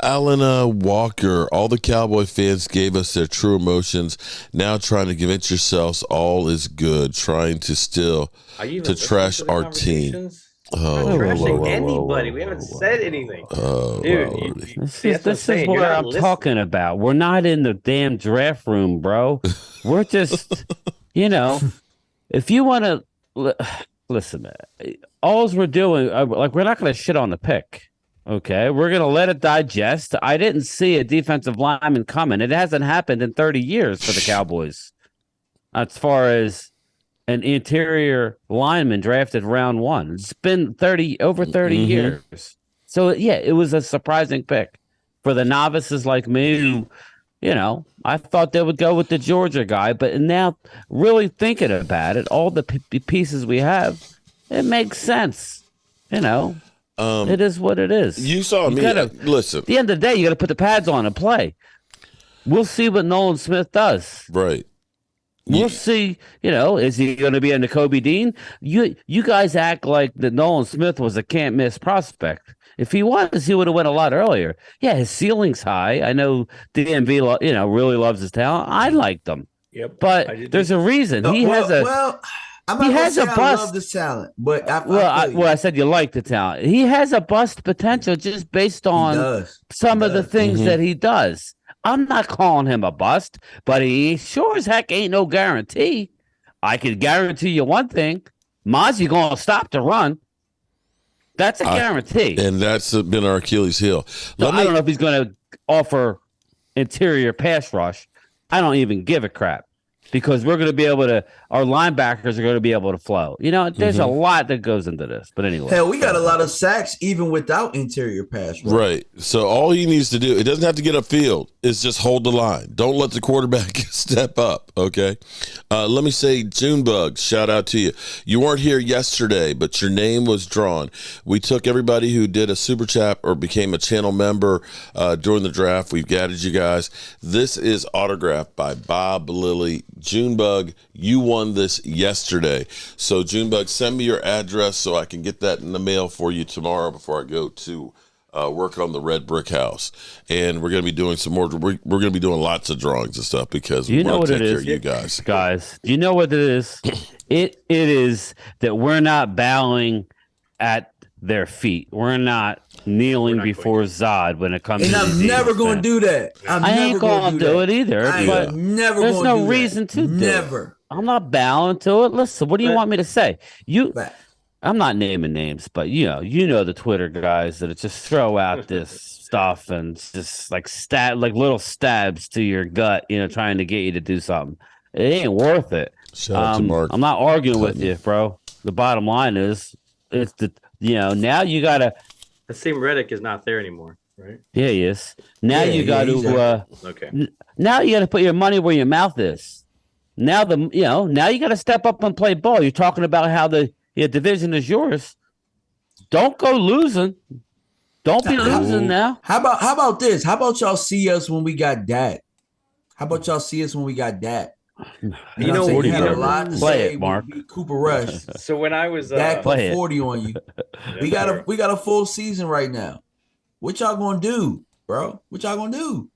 Alan Walker, all the Cowboy fans gave us their true emotions. Now trying to convince yourselves all is good, trying to trash our team. Trashing anybody. We haven't said anything. Dude, this is what I'm talking about. We're not in the damn draft room, bro. We're just, if you want to listen, man, all we're doing, we're not going to shit on the pick. Okay, we're going to let it digest. I didn't see a defensive lineman coming. It hasn't happened in 30 years for the Cowboys. As far as an interior lineman drafted round one. It's been over 30 years. So, it was a surprising pick. For the novices like me who, I thought they would go with the Georgia guy. But now really thinking about it, all the pieces we have, it makes sense, It is what it is. You saw me. Listen. At the end of the day, you got to put the pads on and play. We'll see what Nolan Smith does. Right. We'll see. Is he going to be a Nakobe Dean? You guys act like that Nolan Smith was a can't miss prospect. If he was, he would have went a lot earlier. Yeah, his ceiling's high. I know DMV, really loves his talent. I liked him. Yep. But there's a reason. He has a bust. I love this talent, but I said you like the talent. He has a bust potential just based on some of the things that he does. I'm not calling him a bust, but he sure as heck ain't no guarantee. I can guarantee you one thing: Mozzie gonna stop the run. That's a guarantee, and that's been our Achilles heel. I don't know if he's going to offer interior pass rush. I don't even give a crap. Because we're going to be able to, our linebackers are going to be able to flow. There's a lot that goes into this. But anyway. Hell, we got a lot of sacks even without interior pass rush. Right. So all he needs to do, it doesn't have to get upfield, is just hold the line. Don't let the quarterback step up, okay? Let me say, Junebug, shout out to you. You weren't here yesterday, but your name was drawn. We took everybody who did a super chat or became a channel member during the draft. We've gathered you guys. This is autographed by Bob Lilly. Junebug, you won this yesterday. So Junebug, send me your address so I can get that in the mail for you tomorrow before I go to work on the red brick house. And we're going to be doing some more. We're going to be doing lots of drawings and stuff because we want to take care of you guys. Guys, do you know what it is? It is that we're not bowing at their feet. We're not kneeling before Zod when it comes and to I'm never going to do that. I ain't going to do it either. But never there's no reason to never. Do it. I'm not bowing to it. Listen, what do you want me to say? I'm not naming names, but you know the Twitter guys that just throw out this stuff and just like little stabs to your gut, trying to get you to do something. It ain't worth it. Shout out to Mark. I'm not arguing with you, bro. The bottom line is, it's now you gotta. Hakeem Reddick is not there anymore, right? Yeah, he is. Now you got to. Okay. Now you got to put your money where your mouth is. Now now you got to step up and play ball. You're talking about how the division is yours. Don't go losing. Don't be losing now. How about this? How about y'all see us when we got Dak? How about y'all see us when we got Dak? You know, we had a lot to play say it, Mark. Cooper Rush. So when I was Dak put 40 on you. We got a full season right now. What y'all gonna do, bro? What y'all gonna do?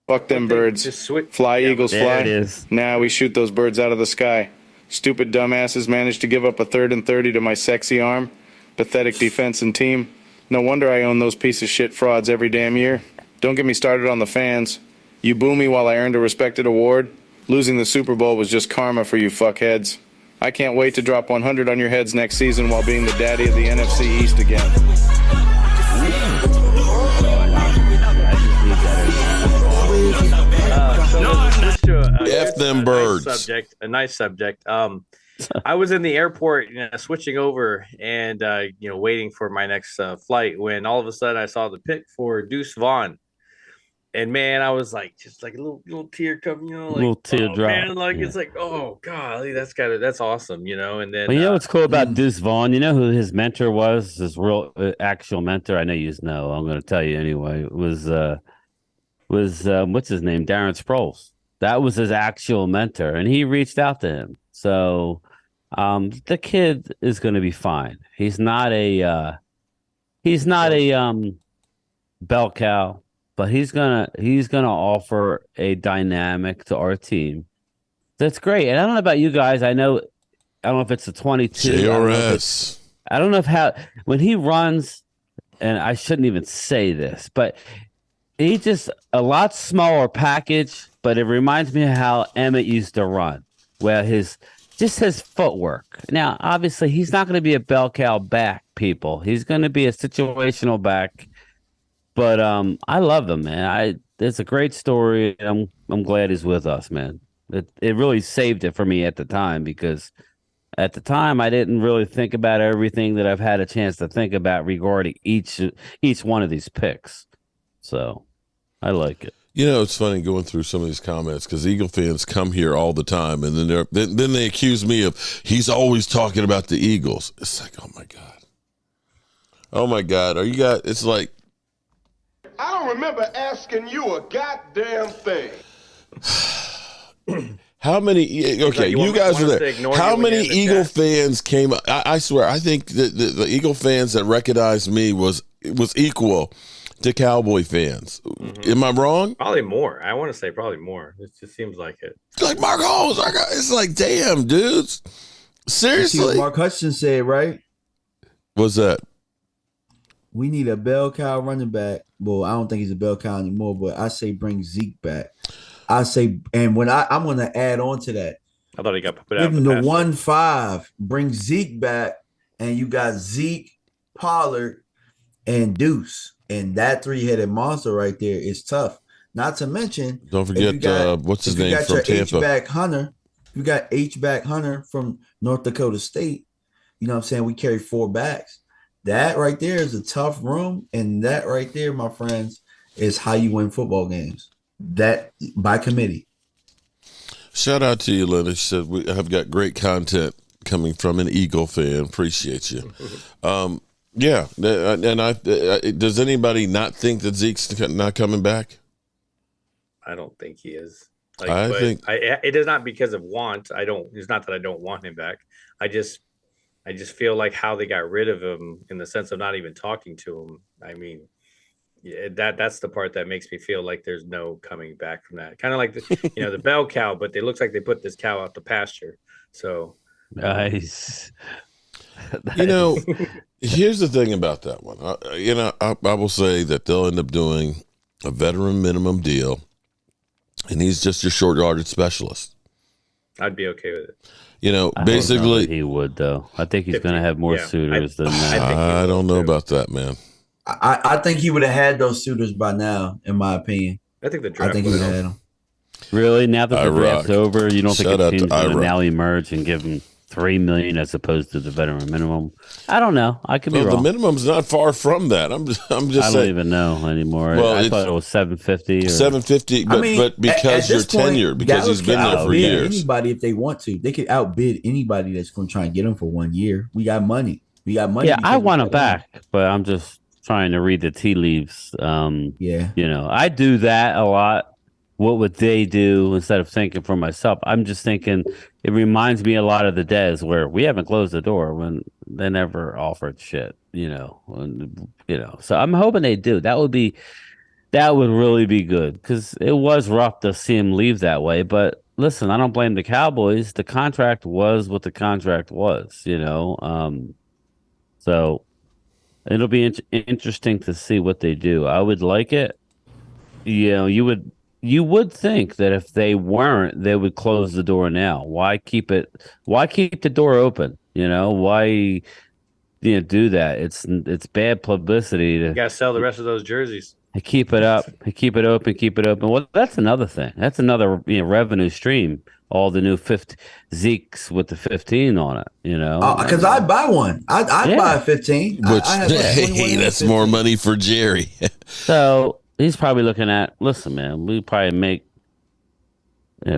Fuck them birds. Just fly, Eagles, there fly. It is. Now we shoot those birds out of the sky. Stupid dumbasses managed to give up a 3rd and 30 to my sexy arm. Pathetic defense and team. No wonder I own those piece of shit frauds every damn year. Don't get me started on the fans. You boo me while I earned a respected award. Losing the Super Bowl was just karma for you fuckheads. I can't wait to drop 100 on your heads next season while being the daddy of the NFC East again. F them birds. A nice subject. I was in the airport, switching over and waiting for my next flight when all of a sudden I saw the pick for Deuce Vaughn. And man, I was like, just like a little tear coming, like little teardrop. Man, like it's like, oh golly, that's awesome, And then, well, what's cool about Deuce Vaughn? You know who his mentor was? His real actual mentor. I know you know. I'm going to tell you anyway. It was what's his name? Darren Sproles. That was his actual mentor, and he reached out to him. So, the kid is going to be fine. He's not a bell cow. But he's gonna offer a dynamic to our team. That's great. And I don't know about you guys. I don't know if it's a 22. JRS. I don't know when he runs, and I shouldn't even say this, but he just a lot smaller package. But it reminds me of how Emmett used to run, where his footwork. Now, obviously, he's not going to be a bell cow back, people. He's going to be a situational back. But I love him, man. It's a great story. And I'm glad he's with us, man. It really saved it for me at the time because at the time I didn't really think about everything that I've had a chance to think about regarding each one of these picks. So I like it. It's funny going through some of these comments because Eagle fans come here all the time, and then they accuse me of he's always talking about the Eagles. It's like, oh my God. Oh my God, are you guys? It's like I don't remember asking you a goddamn thing. how many? Okay, you guys are there. How many Eagle fans came? I swear, I think the Eagle fans that recognized me was equal to Cowboy fans. Mm-hmm. Am I wrong? Probably more. I want to say probably more. It just seems like it. It's like Mark Holmes. It's like, damn, dudes. Seriously. You see what Mark Hudson said, right? What's that? We need a bell cow running back. Well, I don't think he's a bell cow anymore, but I say bring Zeke back. I say, and when I'm going to add on to that. I thought he got put out. Give him the 1-5. Bring Zeke back, and you got Zeke, Pollard, and Deuce. And that 3-headed monster right there is tough. Not to mention, don't forget what's his name from Tampa. H-back Hunter. You got H-back Hunter from North Dakota State. You know what I'm saying? We carry 4 backs. That right there is a tough room, and that right there, my friends, is how you win football games. That by committee. Shout out to you, Leonard. She said we have got great content coming from an Eagle fan. Appreciate you. Yeah, and does anybody not think that Zeke's not coming back? I don't think he is. I think it is not because of want. It's not that I don't want him back. I just feel like how they got rid of him in the sense of not even talking to him. I mean, yeah, that's the part that makes me feel like there's no coming back from that. Kind of like the bell cow, but it looks like they put this cow out to pasture. So nice. Here's the thing about that one. I will say that they'll end up doing a veteran minimum deal, and he's just your short yardage specialist. I'd be okay with it. Basically he would though. I think he's going to have more suitors than that. I don't know about that, man. I think he would have had those suitors by now, in my opinion. I think the draft. he would have had them. Really? Now that the draft's over, you don't think a team's going to now emerge and give him $3 million as opposed to the veteran minimum? I don't know. I could be wrong. The minimum's not far from that. I'm just I saying. don't even know anymore. Well, I thought it was $750. $750, but because you're tenured, because he's been there for years. Anybody, if they want to, they could outbid anybody that's going to try and get him for 1 year. We got money. Yeah, I want him back, but I'm just trying to read the tea leaves. I do that a lot. What would they do instead of thinking for myself? I'm just thinking it reminds me a lot of the days where we haven't closed the door when they never offered shit, So I'm hoping they do. That would really be good because it was rough to see him leave that way. But listen, I don't blame the Cowboys. The contract was what the contract was, So it'll be interesting to see what they do. I would like it. You would think that if they weren't, they would close the door now. Why keep it? Why keep the door open? Why do that? It's bad publicity. You got to sell the rest of those jerseys. Keep it up. Keep it open. Well, that's another thing. That's another revenue stream. All the new Zeke's with the 15 on it. Because I'd buy one. I'd buy a 15. That's more money for Jerry. So. He's probably looking at, listen, man, we probably make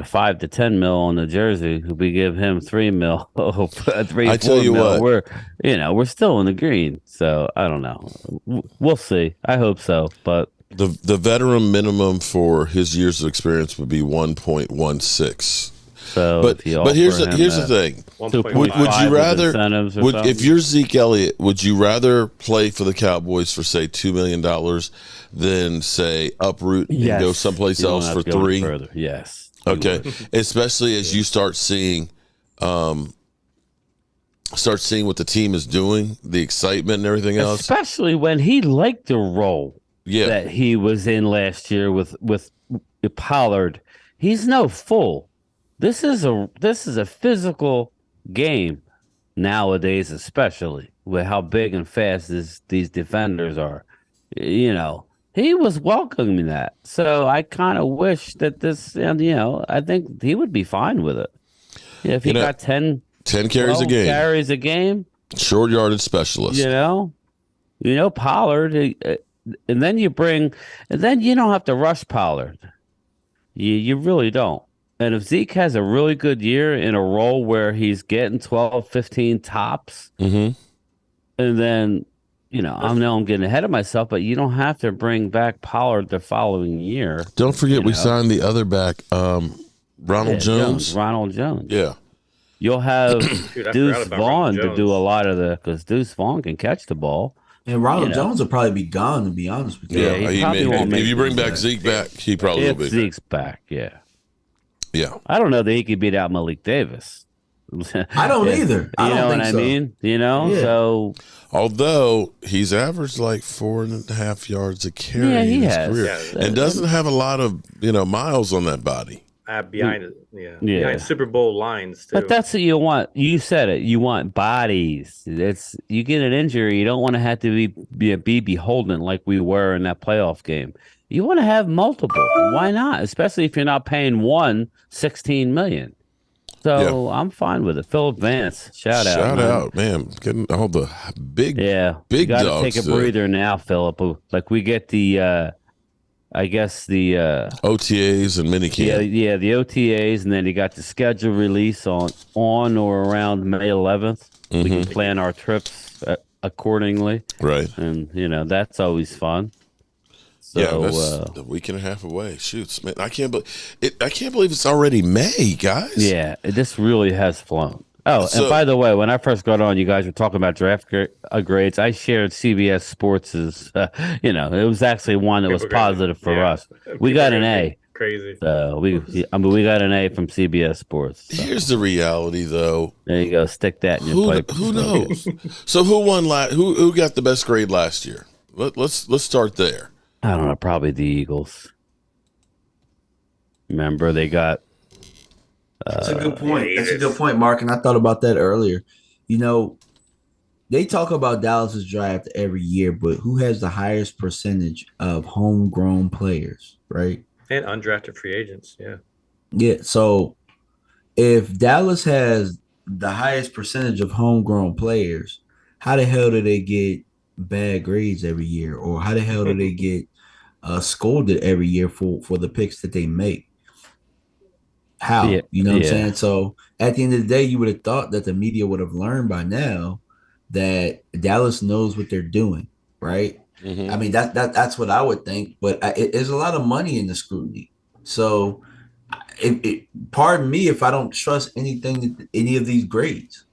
5 to 10 mil on the jersey. If we give him 3 mil, 3, I tell you mil, what, we're still in the green. So I don't know. We'll see. I hope so. But the veteran minimum for his years of experience would be 1.16. So but here's the thing. Would you rather, if you're Zeke Elliott, would you rather play for the Cowboys for say $2 million than say uproot and go someplace else for 3? Further. Yes. Okay. Especially as you start seeing what the team is doing, the excitement and everything else. Especially when he liked the role that he was in last year with Pollard. He's no fool. This is a physical game nowadays, especially with how big and fast these defenders are. He was welcoming that. So I kind of wish that this, I think he would be fine with it. If he got 10 carries a game, short yardage specialist. Pollard, and then you don't have to rush Pollard. You really don't. And if Zeke has a really good year in a role where he's getting 12, 15 tops, and then, I know I'm getting ahead of myself, but you don't have to bring back Pollard the following year. Don't forget we signed the other back, Ronald Jones. Ronald Jones. Yeah. You'll have Shoot, I Deuce forgot about Ronald Vaughn to do a Jones. lot of because Deuce Vaughn can catch the ball. And Ronald Jones will probably be gone, to be honest with you. Yeah, he probably won't make if you bring it. back Zeke back, he probably will be. Zeke's back, yeah. Yeah. I don't know that he could beat out Malik Davis. I don't either. I don't know think what so. I mean? Yeah. So although he's averaged like 4.5 yards a carry Yeah, he in his has. career, Yeah. and doesn't have a lot of miles on that body. Behind behind Super Bowl lines too. But that's what you want. You said it. You want bodies. You get an injury. You don't want to have to be beholden like we were in that playoff game. You want to have multiple. Why not? Especially if you're not paying one $16 million. So I'm fine with it. Philip Vance, shout out, man. Getting all the big big dogs. Got to take a breather now, Philip. Like we get the. I guess the OTAs and minicamp. Yeah, the OTAs, and then you got the schedule release on or around May 11th. We can plan our trips accordingly, right? And that's always fun. So, that's a week and a half away. Shoots, man! I can't believe it. I can't believe it's already May, guys. Yeah, this really has flown. Oh, and by the way, when I first got on, you guys were talking about draft grades. I shared CBS Sports's. It was actually one that was positive for us. We got an A. Crazy. So we got an A from CBS Sports. So. Here's the reality, though. There you go. Stick that in your pipe. Who knows? So who won? Who got the best grade last year? Let's start there. I don't know. Probably the Eagles. Remember, they got. That's a good point. That's a good point, Mark. And I thought about that earlier. They talk about Dallas's draft every year, but who has the highest percentage of homegrown players, right? And undrafted free agents, yeah. Yeah. So if Dallas has the highest percentage of homegrown players, how the hell do they get bad grades every year? Or how the hell do they get scolded every year for the picks that they make? How? Yeah, you know what I'm saying? So at the end of the day, you would have thought that the media would have learned by now that Dallas knows what they're doing, right? Mm-hmm. I mean, that's what I would think, but there's a lot of money in the scrutiny. So pardon me if I don't trust any of these grades.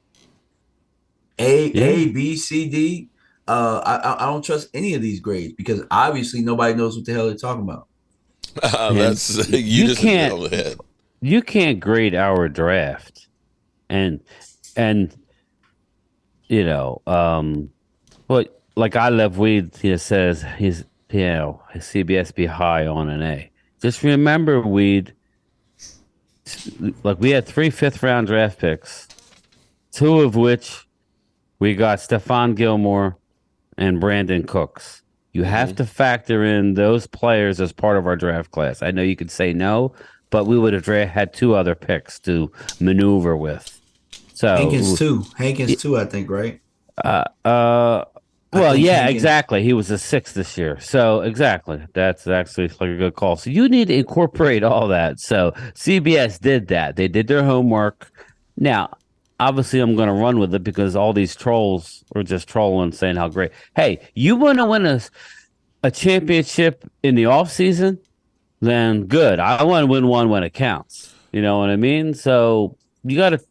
A, B, C, D. I don't trust any of these grades because obviously nobody knows what the hell they're talking about. That's you just hit on the head. You can't grade our draft, but like I love Weed. He says his CBS be high on an A. Just remember, Weed. Like we had 3 5th-round draft picks, 2 of which we got Stephon Gilmore and Brandon Cooks. You have to factor in those players as part of our draft class. I know you could say no. But we would have had 2 other picks to maneuver with. So Hankins too, I think, right? Exactly. He was a 6th this year. So exactly. That's actually like a good call. So you need to incorporate all that. So CBS did that. They did their homework. Now, obviously I'm going to run with it because all these trolls are just trolling saying how great. Hey, you want to win a championship in the offseason? Then good. I want to win one when it counts. You know what I mean? So you gotta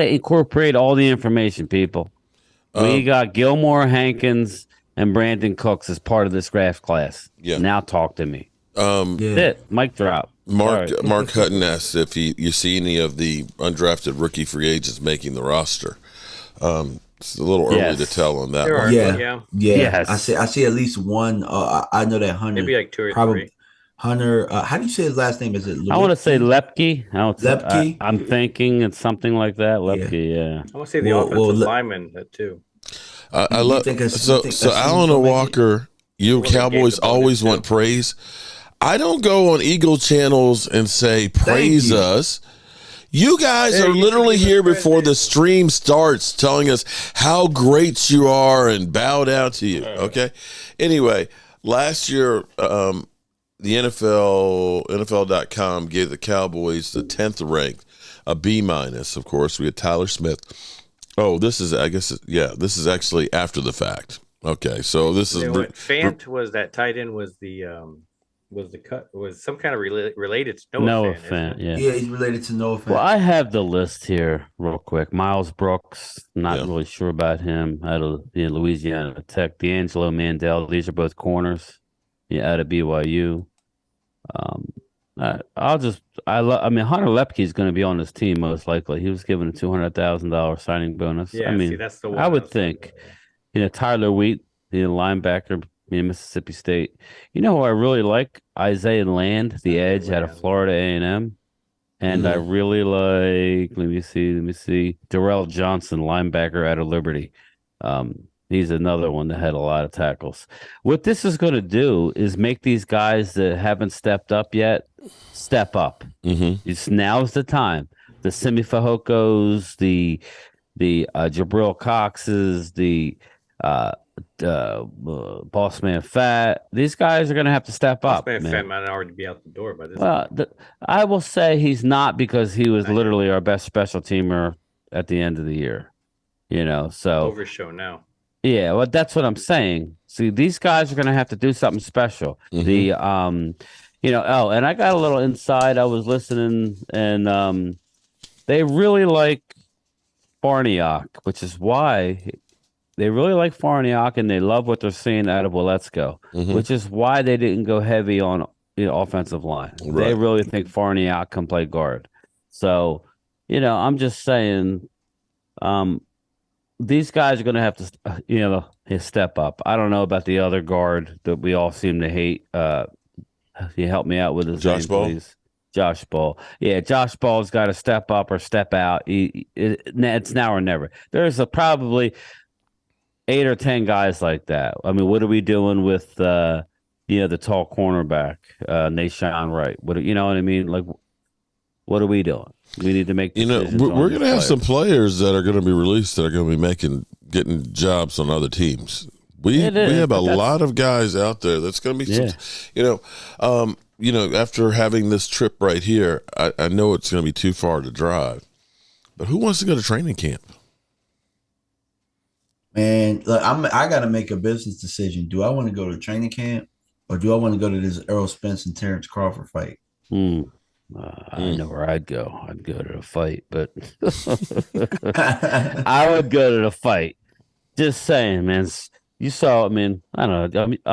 incorporate all the information, people. We got Gilmore, Hankins, and Brandon Cooks as part of this draft class. Yeah. Now talk to me. That's it. Mic drop. Mark Hutton asked if you see any of the undrafted rookie free agents making the roster. It's a little early to tell on that one. Yeah. Yes. I see at least one. I know that Hunter. Maybe like 2 or 3. Hunter, how do you say his last name? Is it Lewicki? I want to say Lepke. Lepke? I'm thinking it's something like that. Lepke, yeah. I want to say the offensive lineman too. I love so Alan Walker. You Cowboys always want praise. I don't go on Eagle channels and say praise us. You guys are literally here before the stream starts telling us how great you are and bow down to you. Okay. Anyway, last year, the NFL.com gave the Cowboys the 10th ranked, a B-. Of course, we had Tyler Smith. Oh, this is actually after the fact. Okay, so this is Fant was that tight end was some kind of related to Noah Fant. Yeah. Yeah, he's related to Noah Fant. Well, I have the list here real quick. Miles Brooks, not really sure about him. Out of Louisiana Tech, D'Angelo Mandel. These are both corners. Yeah, out of BYU. Hunter Lepke is going to be on this team most likely. He was given a $200,000 signing bonus. Yeah, see, that's the one I would think. Tyler Wheat, linebacker, Mississippi State. You know who I really like? Isaiah Land, the edge out of Florida A&M. And I really like, let me see, Darrell Johnson, linebacker out of Liberty. He's another one that had a lot of tackles. What this is going to do is make these guys that haven't stepped up yet step up. Now's the time. The Simi Fehokos, the Jabril Coxes, the Boss Man Fat. These guys are going to have to step up. Boss Man Fat might already be out the door by this point. I will say he's not, because he was literally our best special teamer at the end of the year. So overshow now. Yeah, well, that's what I'm saying. See, these guys are going to have to do something special. And I got a little inside. I was listening, and they really like Farniok, which is why they really like Farniok, and they love what they're seeing out of Waletzko, which is why they didn't go heavy on offensive line. Right. They really think Farniok can play guard. So, I'm just saying, these guys are going to have to, step up. I don't know about the other guard that we all seem to hate. You help me out with his Josh name, Ball? please. Josh Ball. Yeah, Josh Ball's got to step up or step out. It's now or never. There's probably 8 or 10 guys like that. I mean, what are we doing with the tall cornerback, Nashawn Wright? You know what I mean? Like, what are we doing? We need to make decisions. We're going to have some players that are going to be released that are going to be getting jobs on other teams. We have a lot of guys out there that's going to be, after having this trip right here, I know it's going to be too far to drive, but who wants to go to training camp? Man, look, I got to make a business decision. Do I want to go to training camp, or do I want to go to this Errol Spence and Terrence Crawford fight? I know where I'd go. I'd go to the fight, but I would go to the fight. Just saying, man. You saw, I don't know.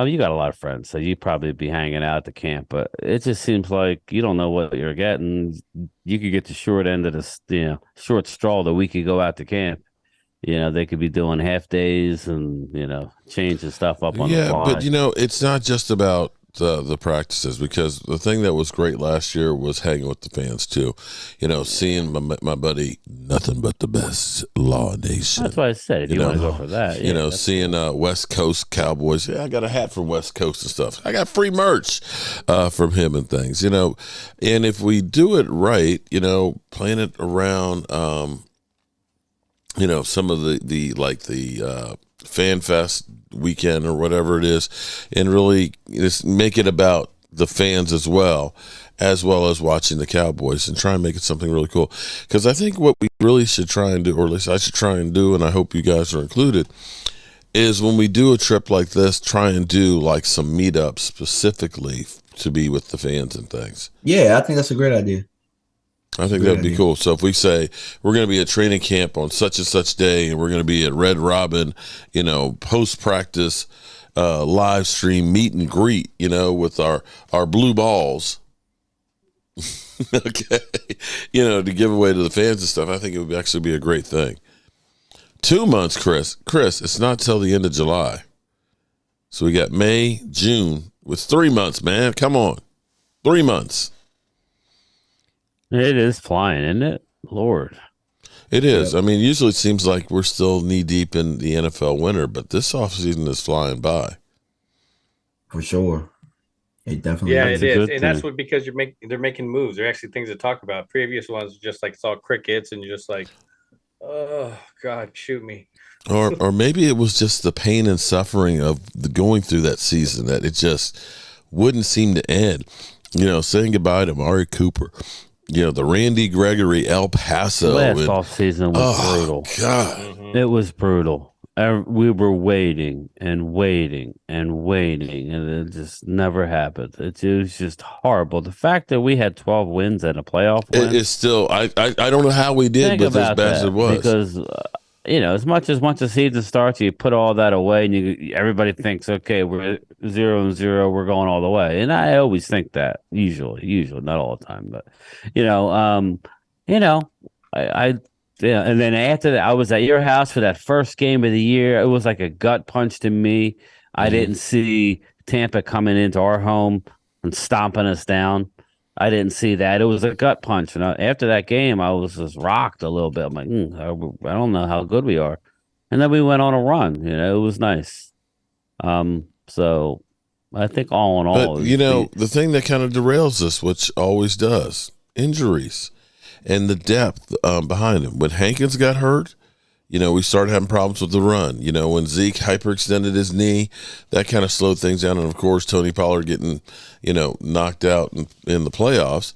You got a lot of friends, so you'd probably be hanging out at the camp, but it just seems like you don't know what you're getting. You could get the short end of the, short straw the week you go out to camp. They could be doing half days and, changing stuff up on the fly. But, it's not just about the practices, because the thing that was great last year was hanging with the fans too. Seeing my buddy, nothing but the best, Law Nation. That's what I said. If you want to go for that, seeing West Coast Cowboys. Yeah, I got a hat from West Coast and stuff. I got free merch from him and things. And if we do it right, playing it around, some of the Fan Fest weekend or whatever it is, and really just make it about the fans as well as watching the Cowboys, and try and make it something really cool. Because I think what we really should try and do, or at least I should try and do, and I hope you guys are included, is when we do a trip like this, try and do like some meetups specifically to be with the fans and things. Yeah, I think that's a great idea. I think that'd be cool. So if we say we're going to be at training camp on such and such day, and we're going to be at Red Robin, post practice live stream meet and greet, with our blue balls, okay, to give away to the fans and stuff. I think it would actually be a great thing. 2 months, Chris, it's not till the end of July. So we got May, June, with 3 months, man. Come on, 3 months. It is flying, isn't it? Lord. It is. Yep. Usually it seems like we're still knee deep in the NFL winter, but this offseason is flying by. For sure. It definitely is. It is. And that's because they're making moves. They're actually things to talk about. Previous ones are just like it's all crickets, and you're just like, oh God, shoot me. Or maybe it was just the pain and suffering of going through that season, that it just wouldn't seem to end. Saying goodbye to Amari Cooper. The Randy Gregory El Paso. Last offseason was brutal. God. It was brutal. we were waiting and waiting and waiting, and it just never happened. It was just horrible. The fact that we had 12 wins and a playoff win. It's still, I don't know how we did Think with as about bad as that, it was. because as much as once the season starts, you put all that away, and everybody thinks, okay, we're 0-0, we're going all the way, and I always think that usually, not all the time, but you know, I yeah, and then after that, I was at your house for that first game of the year. It was like a gut punch to me. I didn't see Tampa coming into our home and stomping us down. I didn't see that. It was a gut punch. And after that game, I was just rocked a little bit. I'm like, I don't know how good we are. And then we went on a run. It was nice. So I think all in all, But, the thing that kind of derails us, which always does, injuries and the depth behind him. When Hankins got hurt, we started having problems with the run. When Zeke hyperextended his knee, that kind of slowed things down. And, of course, Tony Pollard getting, knocked out in the playoffs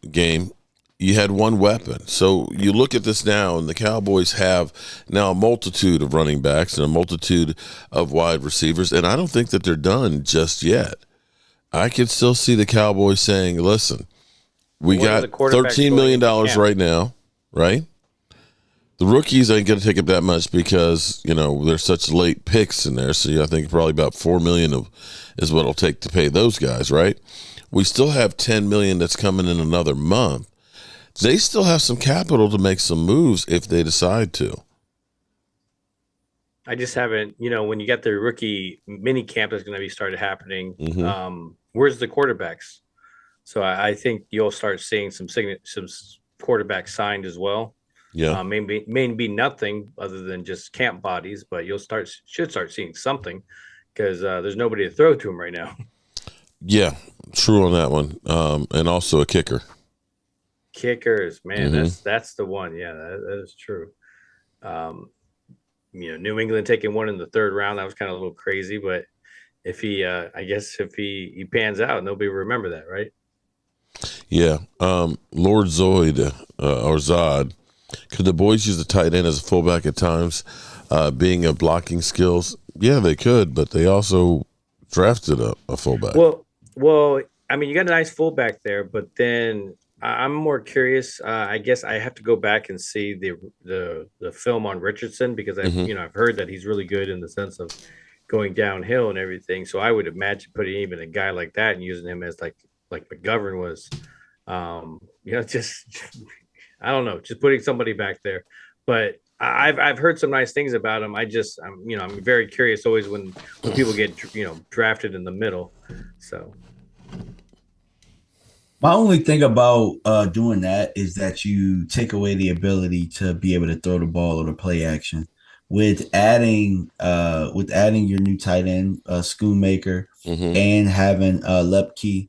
game, you had one weapon. So you look at this now, and the Cowboys have now a multitude of running backs and a multitude of wide receivers, and I don't think that they're done just yet. I can still see the Cowboys saying, listen, we got $13 million right now, right? The rookies ain't going to take up that much because, there's such late picks in there. So I think probably about $4 million is what it'll take to pay those guys, right? We still have $10 million that's coming in another month. They still have some capital to make some moves if they decide to. I just haven't, when you get the rookie mini camp that's going to be started happening, where's the quarterbacks? So I think you'll start seeing some quarterbacks signed as well. Yeah, maybe nothing other than just camp bodies, but should start seeing something because there's nobody to throw to them right now. Yeah, true on that one, and also a kicker. Kickers, man, that's the one. Yeah, that is true. New England taking one in the third round, that was kind of a little crazy, but if he pans out, nobody will remember that, right? Yeah. Lord Zoid, or Zod, could the boys use the tight end as a fullback at times, being of blocking skills? Yeah, they could, but they also drafted a fullback. Well, I mean, you got a nice fullback there, but then I'm more curious. I guess I have to go back and see the film on Richardson because I've heard that he's really good in the sense of going downhill and everything. So I would imagine putting even a guy like that and using him as like McGovern was, just I don't know, just putting somebody back there. But I've heard some nice things about him. I'm very curious always when people get drafted in the middle. So my only thing about doing that is that you take away the ability to be able to throw the ball or to play action. With adding your new tight end, Schoonmaker, and having Lepke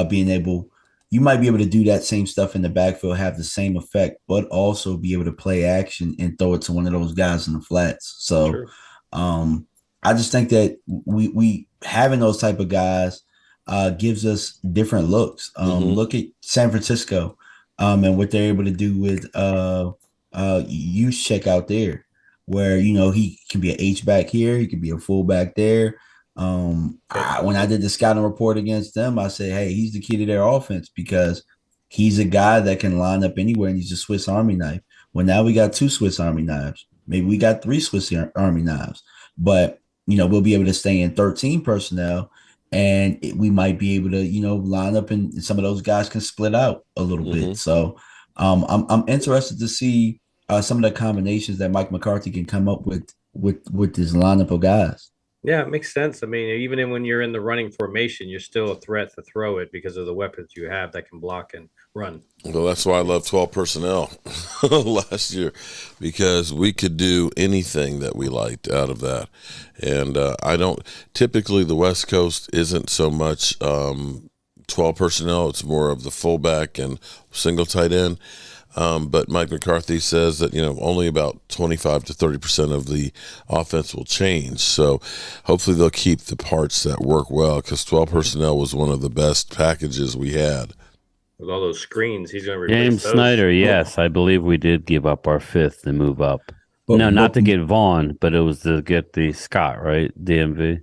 being able, you might be able to do that same stuff in the backfield, have the same effect, but also be able to play action and throw it to one of those guys in the flats. So, I just think that we having those type of guys gives us different looks. Look at San Francisco and what they're able to do with Juszczyk out there, where he can be an H-back here, he can be a fullback there. When I did the scouting report against them, I said, hey, he's the key to their offense because he's a guy that can line up anywhere and he's a Swiss Army knife. Well, now we got 2 Swiss Army knives. Maybe we got 3 Swiss Army knives, but we'll be able to stay in 13 personnel and we might be able to, line up and some of those guys can split out a little bit. So I'm interested to see some of the combinations that Mike McCarthy can come up with this lineup of guys. Yeah, it makes sense. I mean, even when you're in the running formation, you're still a threat to throw it because of the weapons you have that can block and run. Well, that's why I love 12 personnel last year, because we could do anything that we liked out of that. And typically the West Coast isn't so much 12 personnel. It's more of the fullback and single tight end. But Mike McCarthy says that, only about 25 to 30% of the offense will change. So hopefully they'll keep the parts that work well, because 12 personnel was one of the best packages we had. With all those screens, he's going to replace James those. Snyder, yes, I believe we did give up our 5th and move up. No, not to get Vaughn, but it was to get the Scott, right? DMV.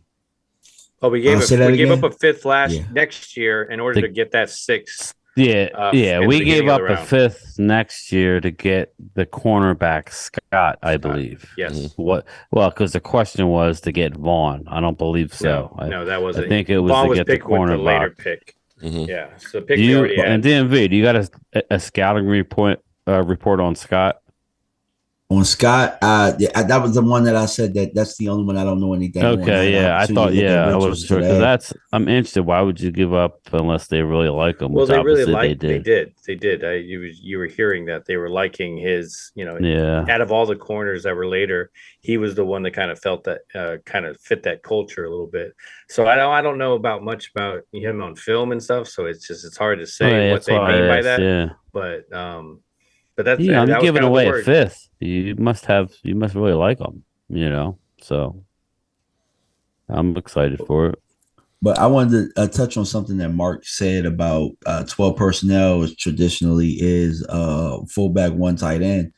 Oh, we gave up a fifth next year in order to get that sixth. Yeah, we gave up a fifth next year to get the cornerback Scott, I believe. Yes. What? Well, because the question was to get Vaughn. I don't believe so. No, that wasn't. I think it was Vaughn to was get the picked with the later cornerback. pick. Mm-hmm. Yeah, so pick we already had. And DMV, do you got a scouting report on Scott? On Scott, that was the one that I said that's the only one I don't know anything. Okay, yeah, I thought, I was sure because I'm interested. Why would you give up unless they really like him? Well, they really liked. They did. You were hearing that they were liking his. Out of all the corners that were later, he was the one that kind of felt that kind of fit that culture a little bit. So I don't know much about him on film and stuff. So it's hard to say what they mean by that. Yeah. But that's I'm giving away a fifth. You must really like them, So I'm excited for it. But I wanted to touch on something that Mark said about 12 personnel, which traditionally is fullback, one tight end.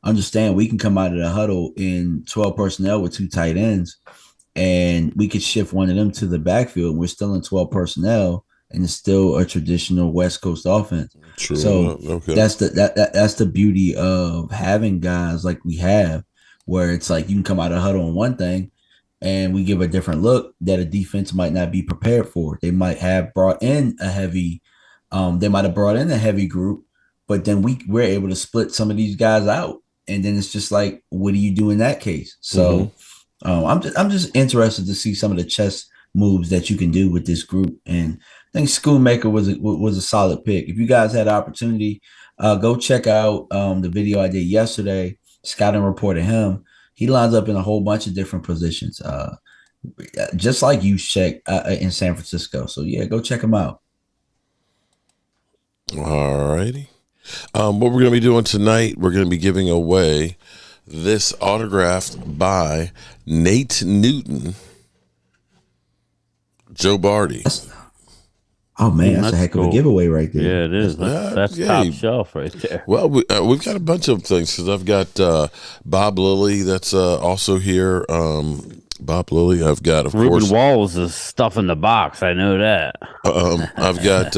Understand we can come out of the huddle in 12 personnel with two tight ends, and we could shift one of them to the backfield. And we're still in 12 personnel, and it's still a traditional West Coast offense. True. So that's the beauty of having guys like we have, where it's like you can come out of huddle on one thing, and we give a different look that a defense might not be prepared for. They might have brought in a heavy, group, but then we're able to split some of these guys out, and then it's just like, what do you do in that case? So I'm just interested to see some of the chess moves that you can do with this group, and I think Schoonmaker was a solid pick. If you guys had the opportunity, go check out the video I did yesterday. Scouting report of him. He lines up in a whole bunch of different positions, just like you check in San Francisco. So yeah, go check him out. All righty. What we're going to be doing tonight, we're going to be giving away this autographed by Nate Newton, Joe Barty. Oh man, that's a heck of a giveaway right there. Yeah, it is. That's top shelf right there. Well, we've got a bunch of things because I've got Bob Lilly that's also here. Bob Lilly. I've got, of course, Ruben Walls is stuff in the box. I know that. I've got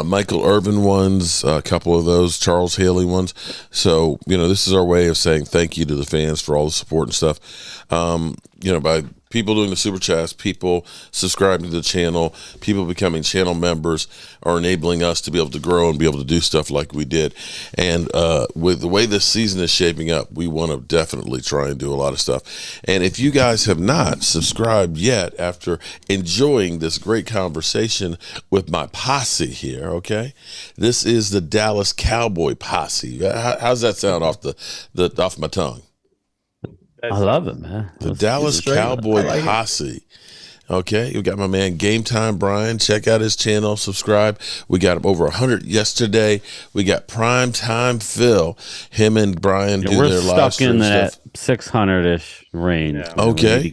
Michael Irvin ones, a couple of those, Charles Haley ones. So this is our way of saying thank you to the fans for all the support and stuff. By people doing the super chats, people subscribing to the channel, people becoming channel members are enabling us to be able to grow and be able to do stuff like we did. And with the way this season is shaping up, we want to definitely try and do a lot of stuff. And if you guys have not subscribed yet after enjoying this great conversation with my posse here, okay, this is the Dallas Cowboy posse. How's that sound off off my tongue? I love it, man. The Dallas Cowboy posse. Okay, we got my man Game Time Brian. Check out his channel, subscribe. We got over 100 yesterday. We got Prime Time Phil. Him and Brian do their live stream stuff. We're stuck in that 600-ish range. Yeah. Okay, we need to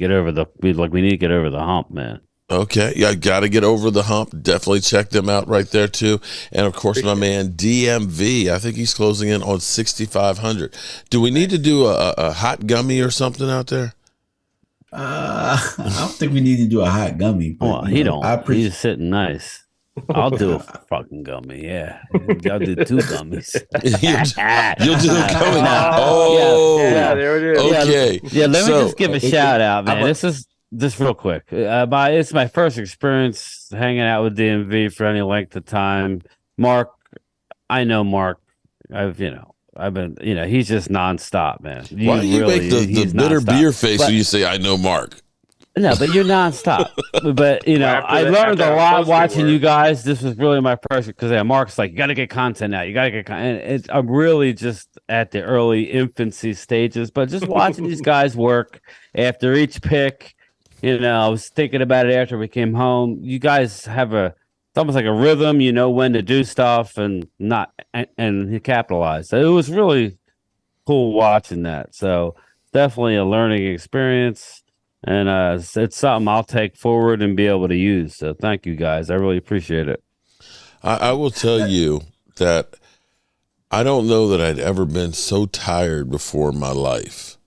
get over the hump, man. Okay, yeah, got to get over the hump. Definitely check them out right there too. And of course, my man DMV. I think he's closing in on 6,500. Do we need to do a hot gummy or something out there? I don't think we need to do a hot gummy. But, he don't. He's sitting nice. I'll do a fucking gummy. Yeah, I'll do 2 gummies. You'll do a gummy. Oh, yeah, there it is. Okay. Yeah, let me just give a shout out, man. This is. Just real quick, it's my first experience hanging out with DMV for any length of time. Mark, I know Mark. I've been, he's just nonstop, man. Why do you make the bitter beer face when you say I know Mark? No, but you're nonstop. But I learned a lot watching you guys. This was really my first because Mark's like, you got to get content out. You got to get content. I'm really just at the early infancy stages, but just watching these guys work after each pick. I was thinking about it after we came home. You guys have it's almost like a rhythm, when to do stuff and you capitalize. So it was really cool watching that. So definitely a learning experience. And it's something I'll take forward and be able to use. So thank you guys. I really appreciate it. I will tell you that I don't know that I'd ever been so tired before in my life.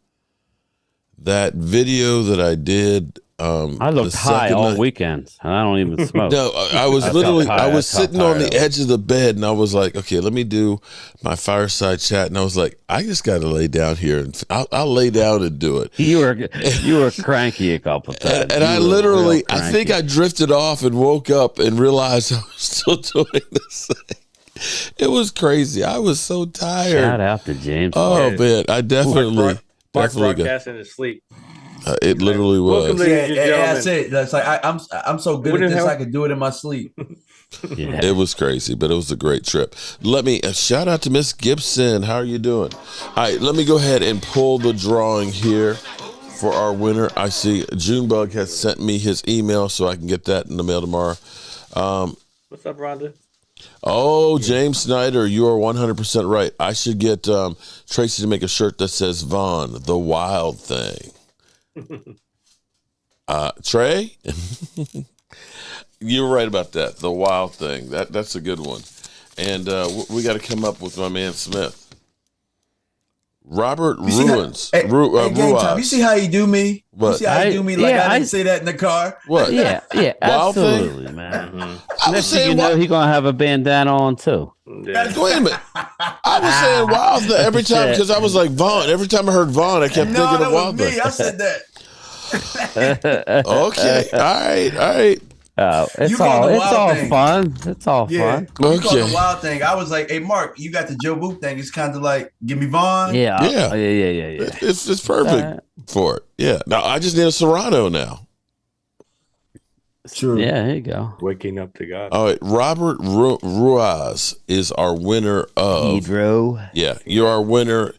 That video that I did. I looked high all weekend, and I don't even smoke. No, I was sitting on the edge of the bed, and I was like, okay, let me do my fireside chat. And I was like, I just got to lay down here, and I'll lay down and do it. You were cranky a couple times. And I literally, I think I drifted off and woke up and realized I was still doing this thing. It was crazy. I was so tired. Shout out to James. Oh, man, I definitely broadcasting his sleep. It literally was. That's it. That's like I'm so good at this. I could do it in my sleep. Yeah. It was crazy, but it was a great trip. Let me shout out to Miss Gibson. How are you doing? All right, let me go ahead and pull the drawing here for our winner. I see Junebug has sent me his email, so I can get that in the mail tomorrow. What's up, Rhonda? Oh, James Snyder, you are 100% right. I should get Tracy to make a shirt that says Vaughn, the wild thing. Trey, you're right about that. The wild thing. That's a good one. And we got to come up with my man Smith. Robert Ruins. Ruiz. You see how you do me? What? You see how you do me? Like I didn't say that in the car. What? Yeah, wild absolutely, thing? Man. I was saying, he's gonna have a bandana on too. Yeah. Wait a minute. I was saying wild thing every time because I was like Vaughn. Every time I heard Vaughn, I kept thinking of wild thing. I said that. Okay. All right. It's all fun. It's all fun. You call the wild thing. I was like, hey, Mark, you got the Joe Booth thing. It's kind of like, give me Vaughn. Yeah. It's perfect for it. Yeah. Now I just need a Serrano now. True. Yeah, there you go. Waking up to God. All right. Robert Ruiz is our winner of Pedro. Yeah, you're our winner.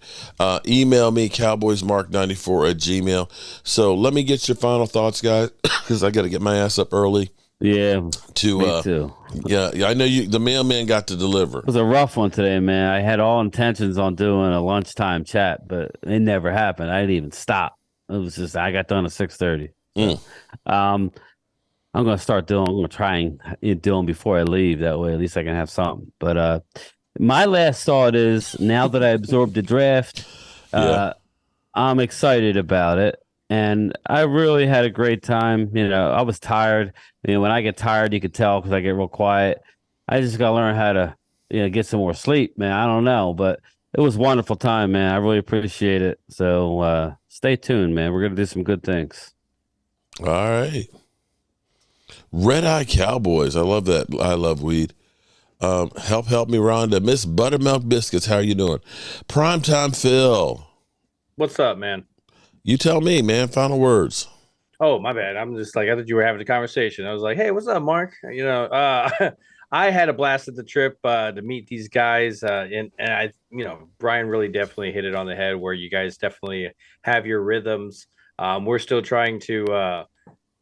Email me, cowboysmark94@gmail. So let me get your final thoughts, guys, because I got to get my ass up early. Yeah, me too. Yeah, I know you. The mailman got to deliver. It was a rough one today, man. I had all intentions on doing a lunchtime chat, but it never happened. I didn't even stop. It was just I got done at 6:30. So, I'm gonna try and do them before I leave. That way, at least I can have something. But my last thought is now that I absorbed the draft, I'm excited about it. And I really had a great time. I was tired. When I get tired, you can tell because I get real quiet. I just got to learn how to, get some more sleep, man. I don't know, but it was a wonderful time, man. I really appreciate it. So stay tuned, man. We're going to do some good things. All right. Red Eye Cowboys. I love that. I love weed. Help me, Rhonda. Miss Buttermilk Biscuits. How are you doing? Primetime Phil. What's up, man? You tell me, man. Final words. Oh, my bad. I'm just like, I thought you were having a conversation. I was like, hey, what's up, Mark? I had a blast at the trip to meet these guys. And I, Brian really definitely hit it on the head where you guys definitely have your rhythms. We're still trying to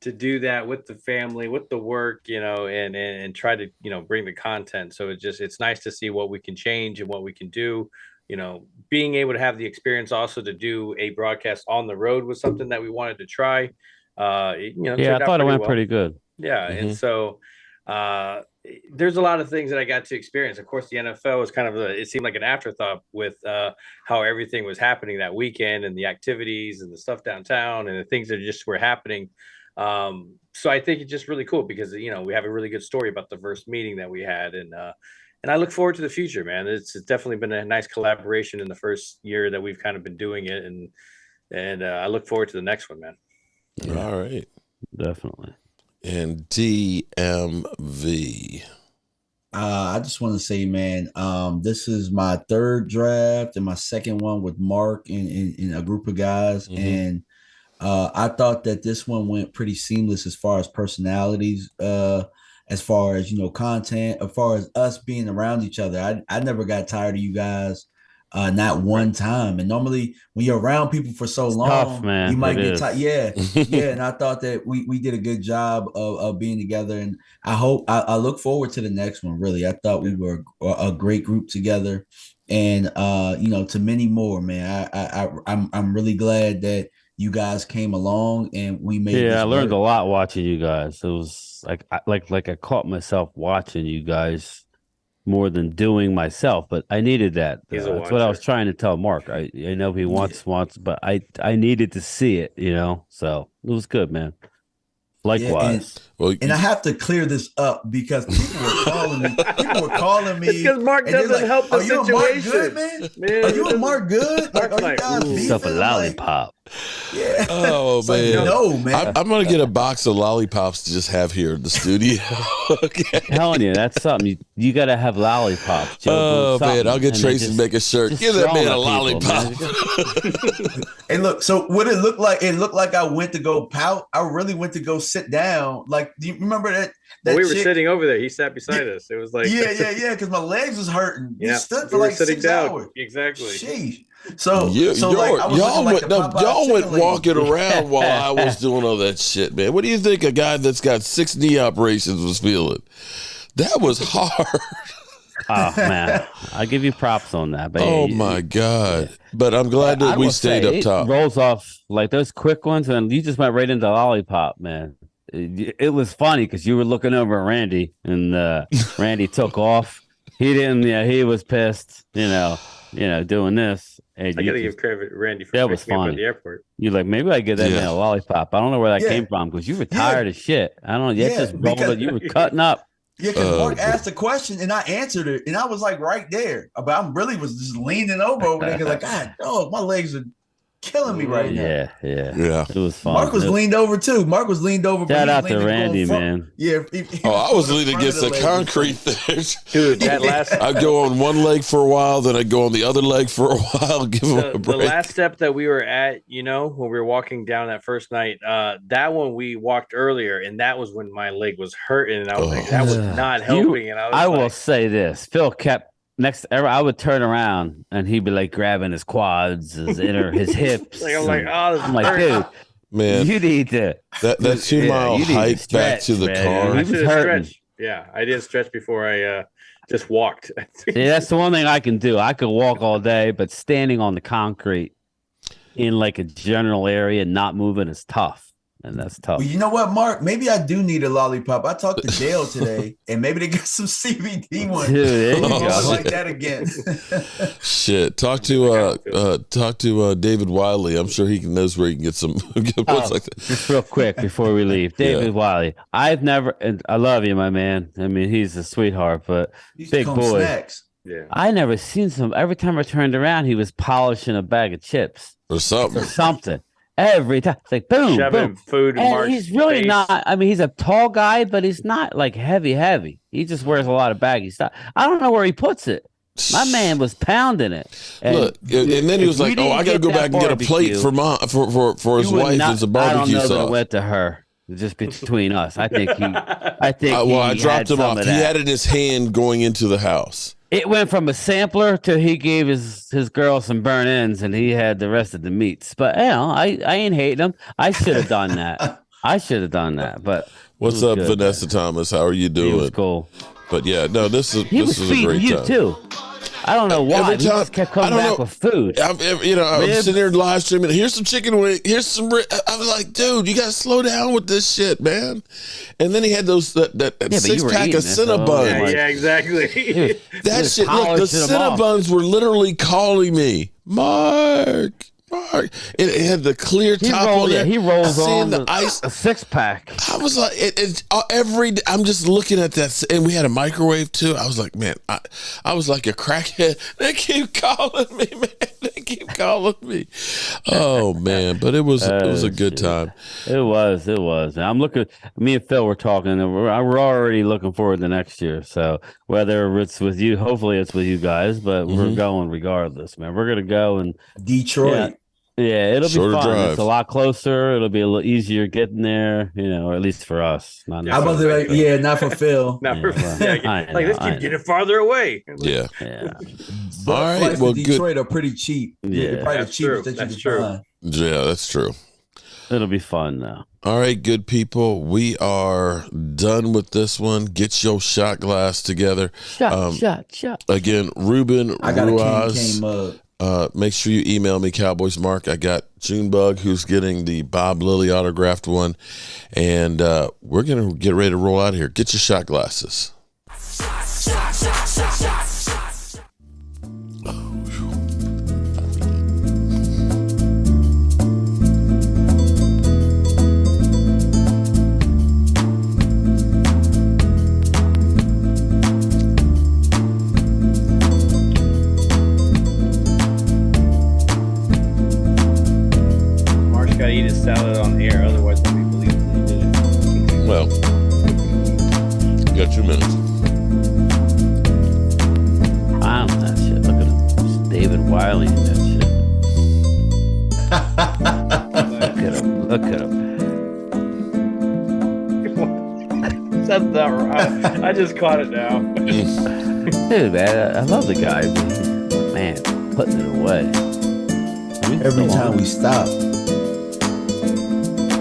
do that with the family, with the work, and try to, bring the content. So it's nice to see what we can change and what we can do. Being able to have the experience also to do a broadcast on the road was something that we wanted to try. I thought it went pretty good. Yeah. Mm-hmm. And so there's a lot of things that I got to experience. Of course, the NFL was kind of it seemed like an afterthought with how everything was happening that weekend and the activities and the stuff downtown and the things that just were happening. So I think it's just really cool because, we have a really good story about the first meeting that we had. And I look forward to the future, man. It's definitely been a nice collaboration in the first year that we've kind of been doing it. And I look forward to the next one, man. Yeah. All right. Definitely. And DMV. I just want to say, man, this is my third draft and my second one with Mark and a group of guys. Mm-hmm. And I thought that this one went pretty seamless as far as personalities, as far as, content, as far as us being around each other. I never got tired of you guys, not one time. And normally when you're around people for so long, tough, man. You might get tired. Yeah. Yeah. And I thought that we did a good job of being together. And I look forward to the next one. Really. I thought we were a great group together and, to many more, man. I'm really glad that you guys came along and we made. Yeah, I learned a lot watching you guys. It was like I caught myself watching you guys more than doing myself. But I needed that. He's a That's what I was watcher. trying to tell Mark. I know he wants, but I needed to see it. So it was good, man. Likewise. And I have to clear this up because people were calling me. It's because Mark doesn't help the Are you situation. Mark good, man? Are you a Mark good? Like, are you guys beefing? Yourself a lollipop. Yeah. Oh man, no, man. I'm gonna get a box of lollipops to just have here in the studio. Okay. Telling you, that's something you got to have lollipops. Joe, man, I'll get Tracy to make a shirt. Give that man a lollipop. And look, so what it looked like I went to go pout. I really went to go sit down. Like, do you remember that? We were sitting over there. He sat beside us. It was like yeah, because my legs was hurting. Yeah, He stood for we were like sitting 6 down. hours. Exactly. Sheesh. So y'all went walking around while I was doing all that shit, man. What do you think a guy that's got 6 knee operations was feeling? That was hard. Oh man, I give you props on that. But oh my god! But I'm glad that we stayed up top. It rolls off like those quick ones, and you just went right into lollipop, man. It was funny because you were looking over at Randy, and Randy took off. He didn't. Yeah, he was pissed. Doing this. I gotta give credit Randy for that was picking me up funny. at the airport. You're like, maybe I get that man a lollipop. I don't know where that came from because you were tired as shit. I don't know. Just rolled it. You were cutting up. Yeah, because Mark asked a question and I answered it, and I was like right there. But I really was just leaning over there, like, God, my legs are killing me right now. Yeah. It was fun. Mark was leaned over too. Mark was leaned over. Shout out to Randy, man. Yeah. I was leaning against the concrete there. Dude, that last... I'd go on one leg for a while, then I'd go on the other leg for a while, give him a break. The last step that we were at, when we were walking down that first night, that one we walked earlier, and that was when my leg was hurting, and I was like, that was not helping. And I will say this. Phil kept... I would turn around and he'd be like grabbing his quads, his hips. I'm like, dude, man, you need to that 2 mile hike back to the car. I should have stretched. Yeah, I did stretch before I just walked. See, that's the one thing I can do. I could walk all day, but standing on the concrete in like a general area, not moving is tough. And that's tough. Well, you know what, Mark? Maybe I do need a lollipop. I talked to Dale today, and maybe they got some CBD ones. Dude, there you go. Like that again. Shit. Talk to David Wiley. I'm sure he knows where he can get some good ones like that. Just real quick before we leave, David Wiley. I've never, and I love you, my man. I mean, he's a sweetheart, but big boy. Snacks. Yeah. I never seen some. Every time I turned around, he was polishing a bag of chips or something. Every time, it's like boom, shoving boom. food. And he's really face. not. I mean, he's a tall guy, but he's not like heavy. He just wears a lot of baggy stuff. I don't know where he puts it. My man was pounding it. And look, and then he was like, "Oh, I got to go back and get a plate for his wife as a barbecue sauce." I don't know that it went to her. Just between us, I think he. I dropped him off. He had it in his hand going into the house. It went from a sampler to he gave his girl some burnt ends and he had the rest of the meats. But I ain't hating him. I should have done that. But what's up, Vanessa Thomas? How are you doing? He was cool. But yeah, no, this is a great time. He was feeding you too. I don't know why. He just kept coming back with food. I'm sitting there live streaming. Here's some chicken wing. Here's some. I was like, dude, you gotta slow down with this shit, man. And then he had those that 6-pack of Cinnabons. Yeah, exactly. That shit. Look, the Cinnabons were literally calling me, Mark. It had the clear top on it. He rolls on the ice. A 6-pack. I was like, every day, I'm just looking at that, and we had a microwave too. I was like, man, I was like a crackhead. They keep calling me, man. They keep calling me. Oh man, but it was a good time. It was. I'm looking. Me and Phil were talking, and we're already looking forward to next year. So whether it's with you, hopefully it's with you guys, but we're going regardless, man. We're gonna go and Detroit. Yeah, it'll Shorter be fun. drive. It's a lot closer. It'll be a little easier getting there, or at least for us. Not not for Phil. Let's keep getting farther away. Yeah. All right. Well, Detroit are pretty cheap. Yeah, probably the cheapest that you can find. Yeah, that's true. It'll be fun though. All right, good people. We are done with this one. Get your shot glass together. Shot. Again, Ruben I got Ruiz. a mug. Make sure you email me, Cowboys Mark. I got Junebug, who's getting the Bob Lilly autographed one. And we're going to get ready to roll out here. Get your shot glasses. Mark's got to eat his salad on air, otherwise nobody believes that he did it. Well, you got 2 minutes. I'm that shit. Look at him. It's David Wiley in that shit. Look at him. Said that wrong. I just caught it now. Dude, man, I love the guy, but man, putting it away. Every time we stop.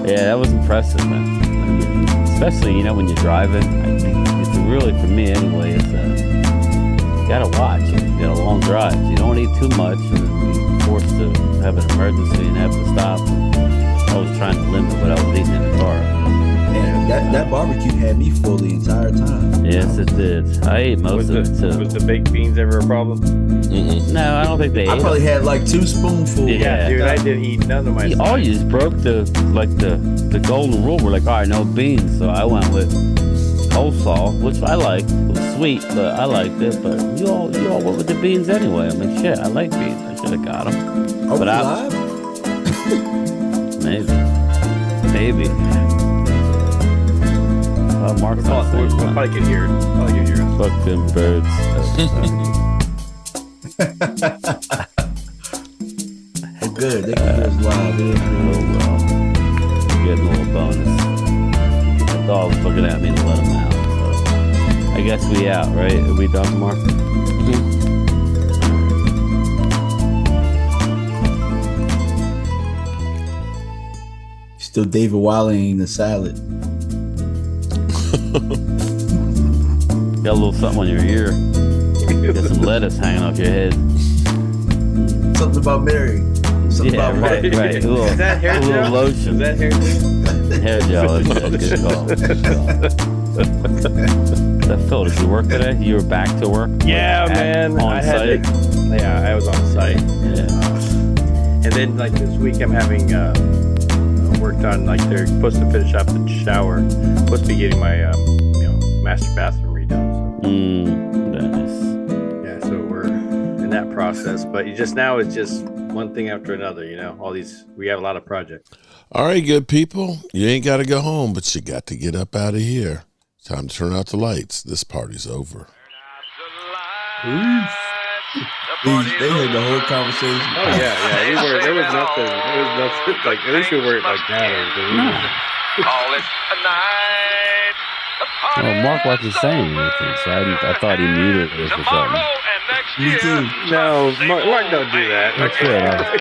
Yeah, that was impressive, man. I mean, especially, when you're driving. I think it's really, for me anyway, it's you gotta watch. You got a long drive. You don't eat too much and then be forced to have an emergency and have to stop. I was trying to limit what I was eating in the car. Man, that barbecue had me full the entire time. Yes, it did. I ate most of it too. Was the baked beans ever a problem? No, I don't think they ate I probably them. had like 2 spoonfuls. Yeah, dude, I didn't eat none of my You just broke the golden rule. We're like, all right, no beans. So I went with coleslaw, which I liked. It was sweet, but I liked it. But you all went with the beans anyway. I'm like, shit, I like beans. I should have got them. Are we I live? maybe. Mark's not saying We'll probably can hear it. fucking birds. Oh, good. They can hear us live. Oh, well. Getting a little bonus. The dog's looking at me to let him out. So I guess we out, right? Are we done, Mark? Still David Wiley in the salad. Got a little something on your ear. Got some lettuce hanging off your head. Something about Mary. Something about Mark. Right. Is that hair a little gel? lotion. Is that hair gel? Hair gel. Good call. That Phil, did you work today? You were back to work? Yeah, man. On site? I was on site. Yeah. And then like this week I'm having worked on, like, they're supposed to finish up the shower. Supposed to be getting my master bathroom redone. So. Nice. Yeah, so we're in that process. But it's just one thing after another, we have a lot of projects. All right, good people. You ain't got to go home, but you got to get up out of here. Time to turn out the lights. This party's over. They heard the whole conversation. Oh yeah. There was nothing. Like, at least we weren't like that. Call it a night. Well, Mark wasn't saying anything, so I thought he muted us or something. Tomorrow and next year. Me too. No, Mark, don't do that. That's good.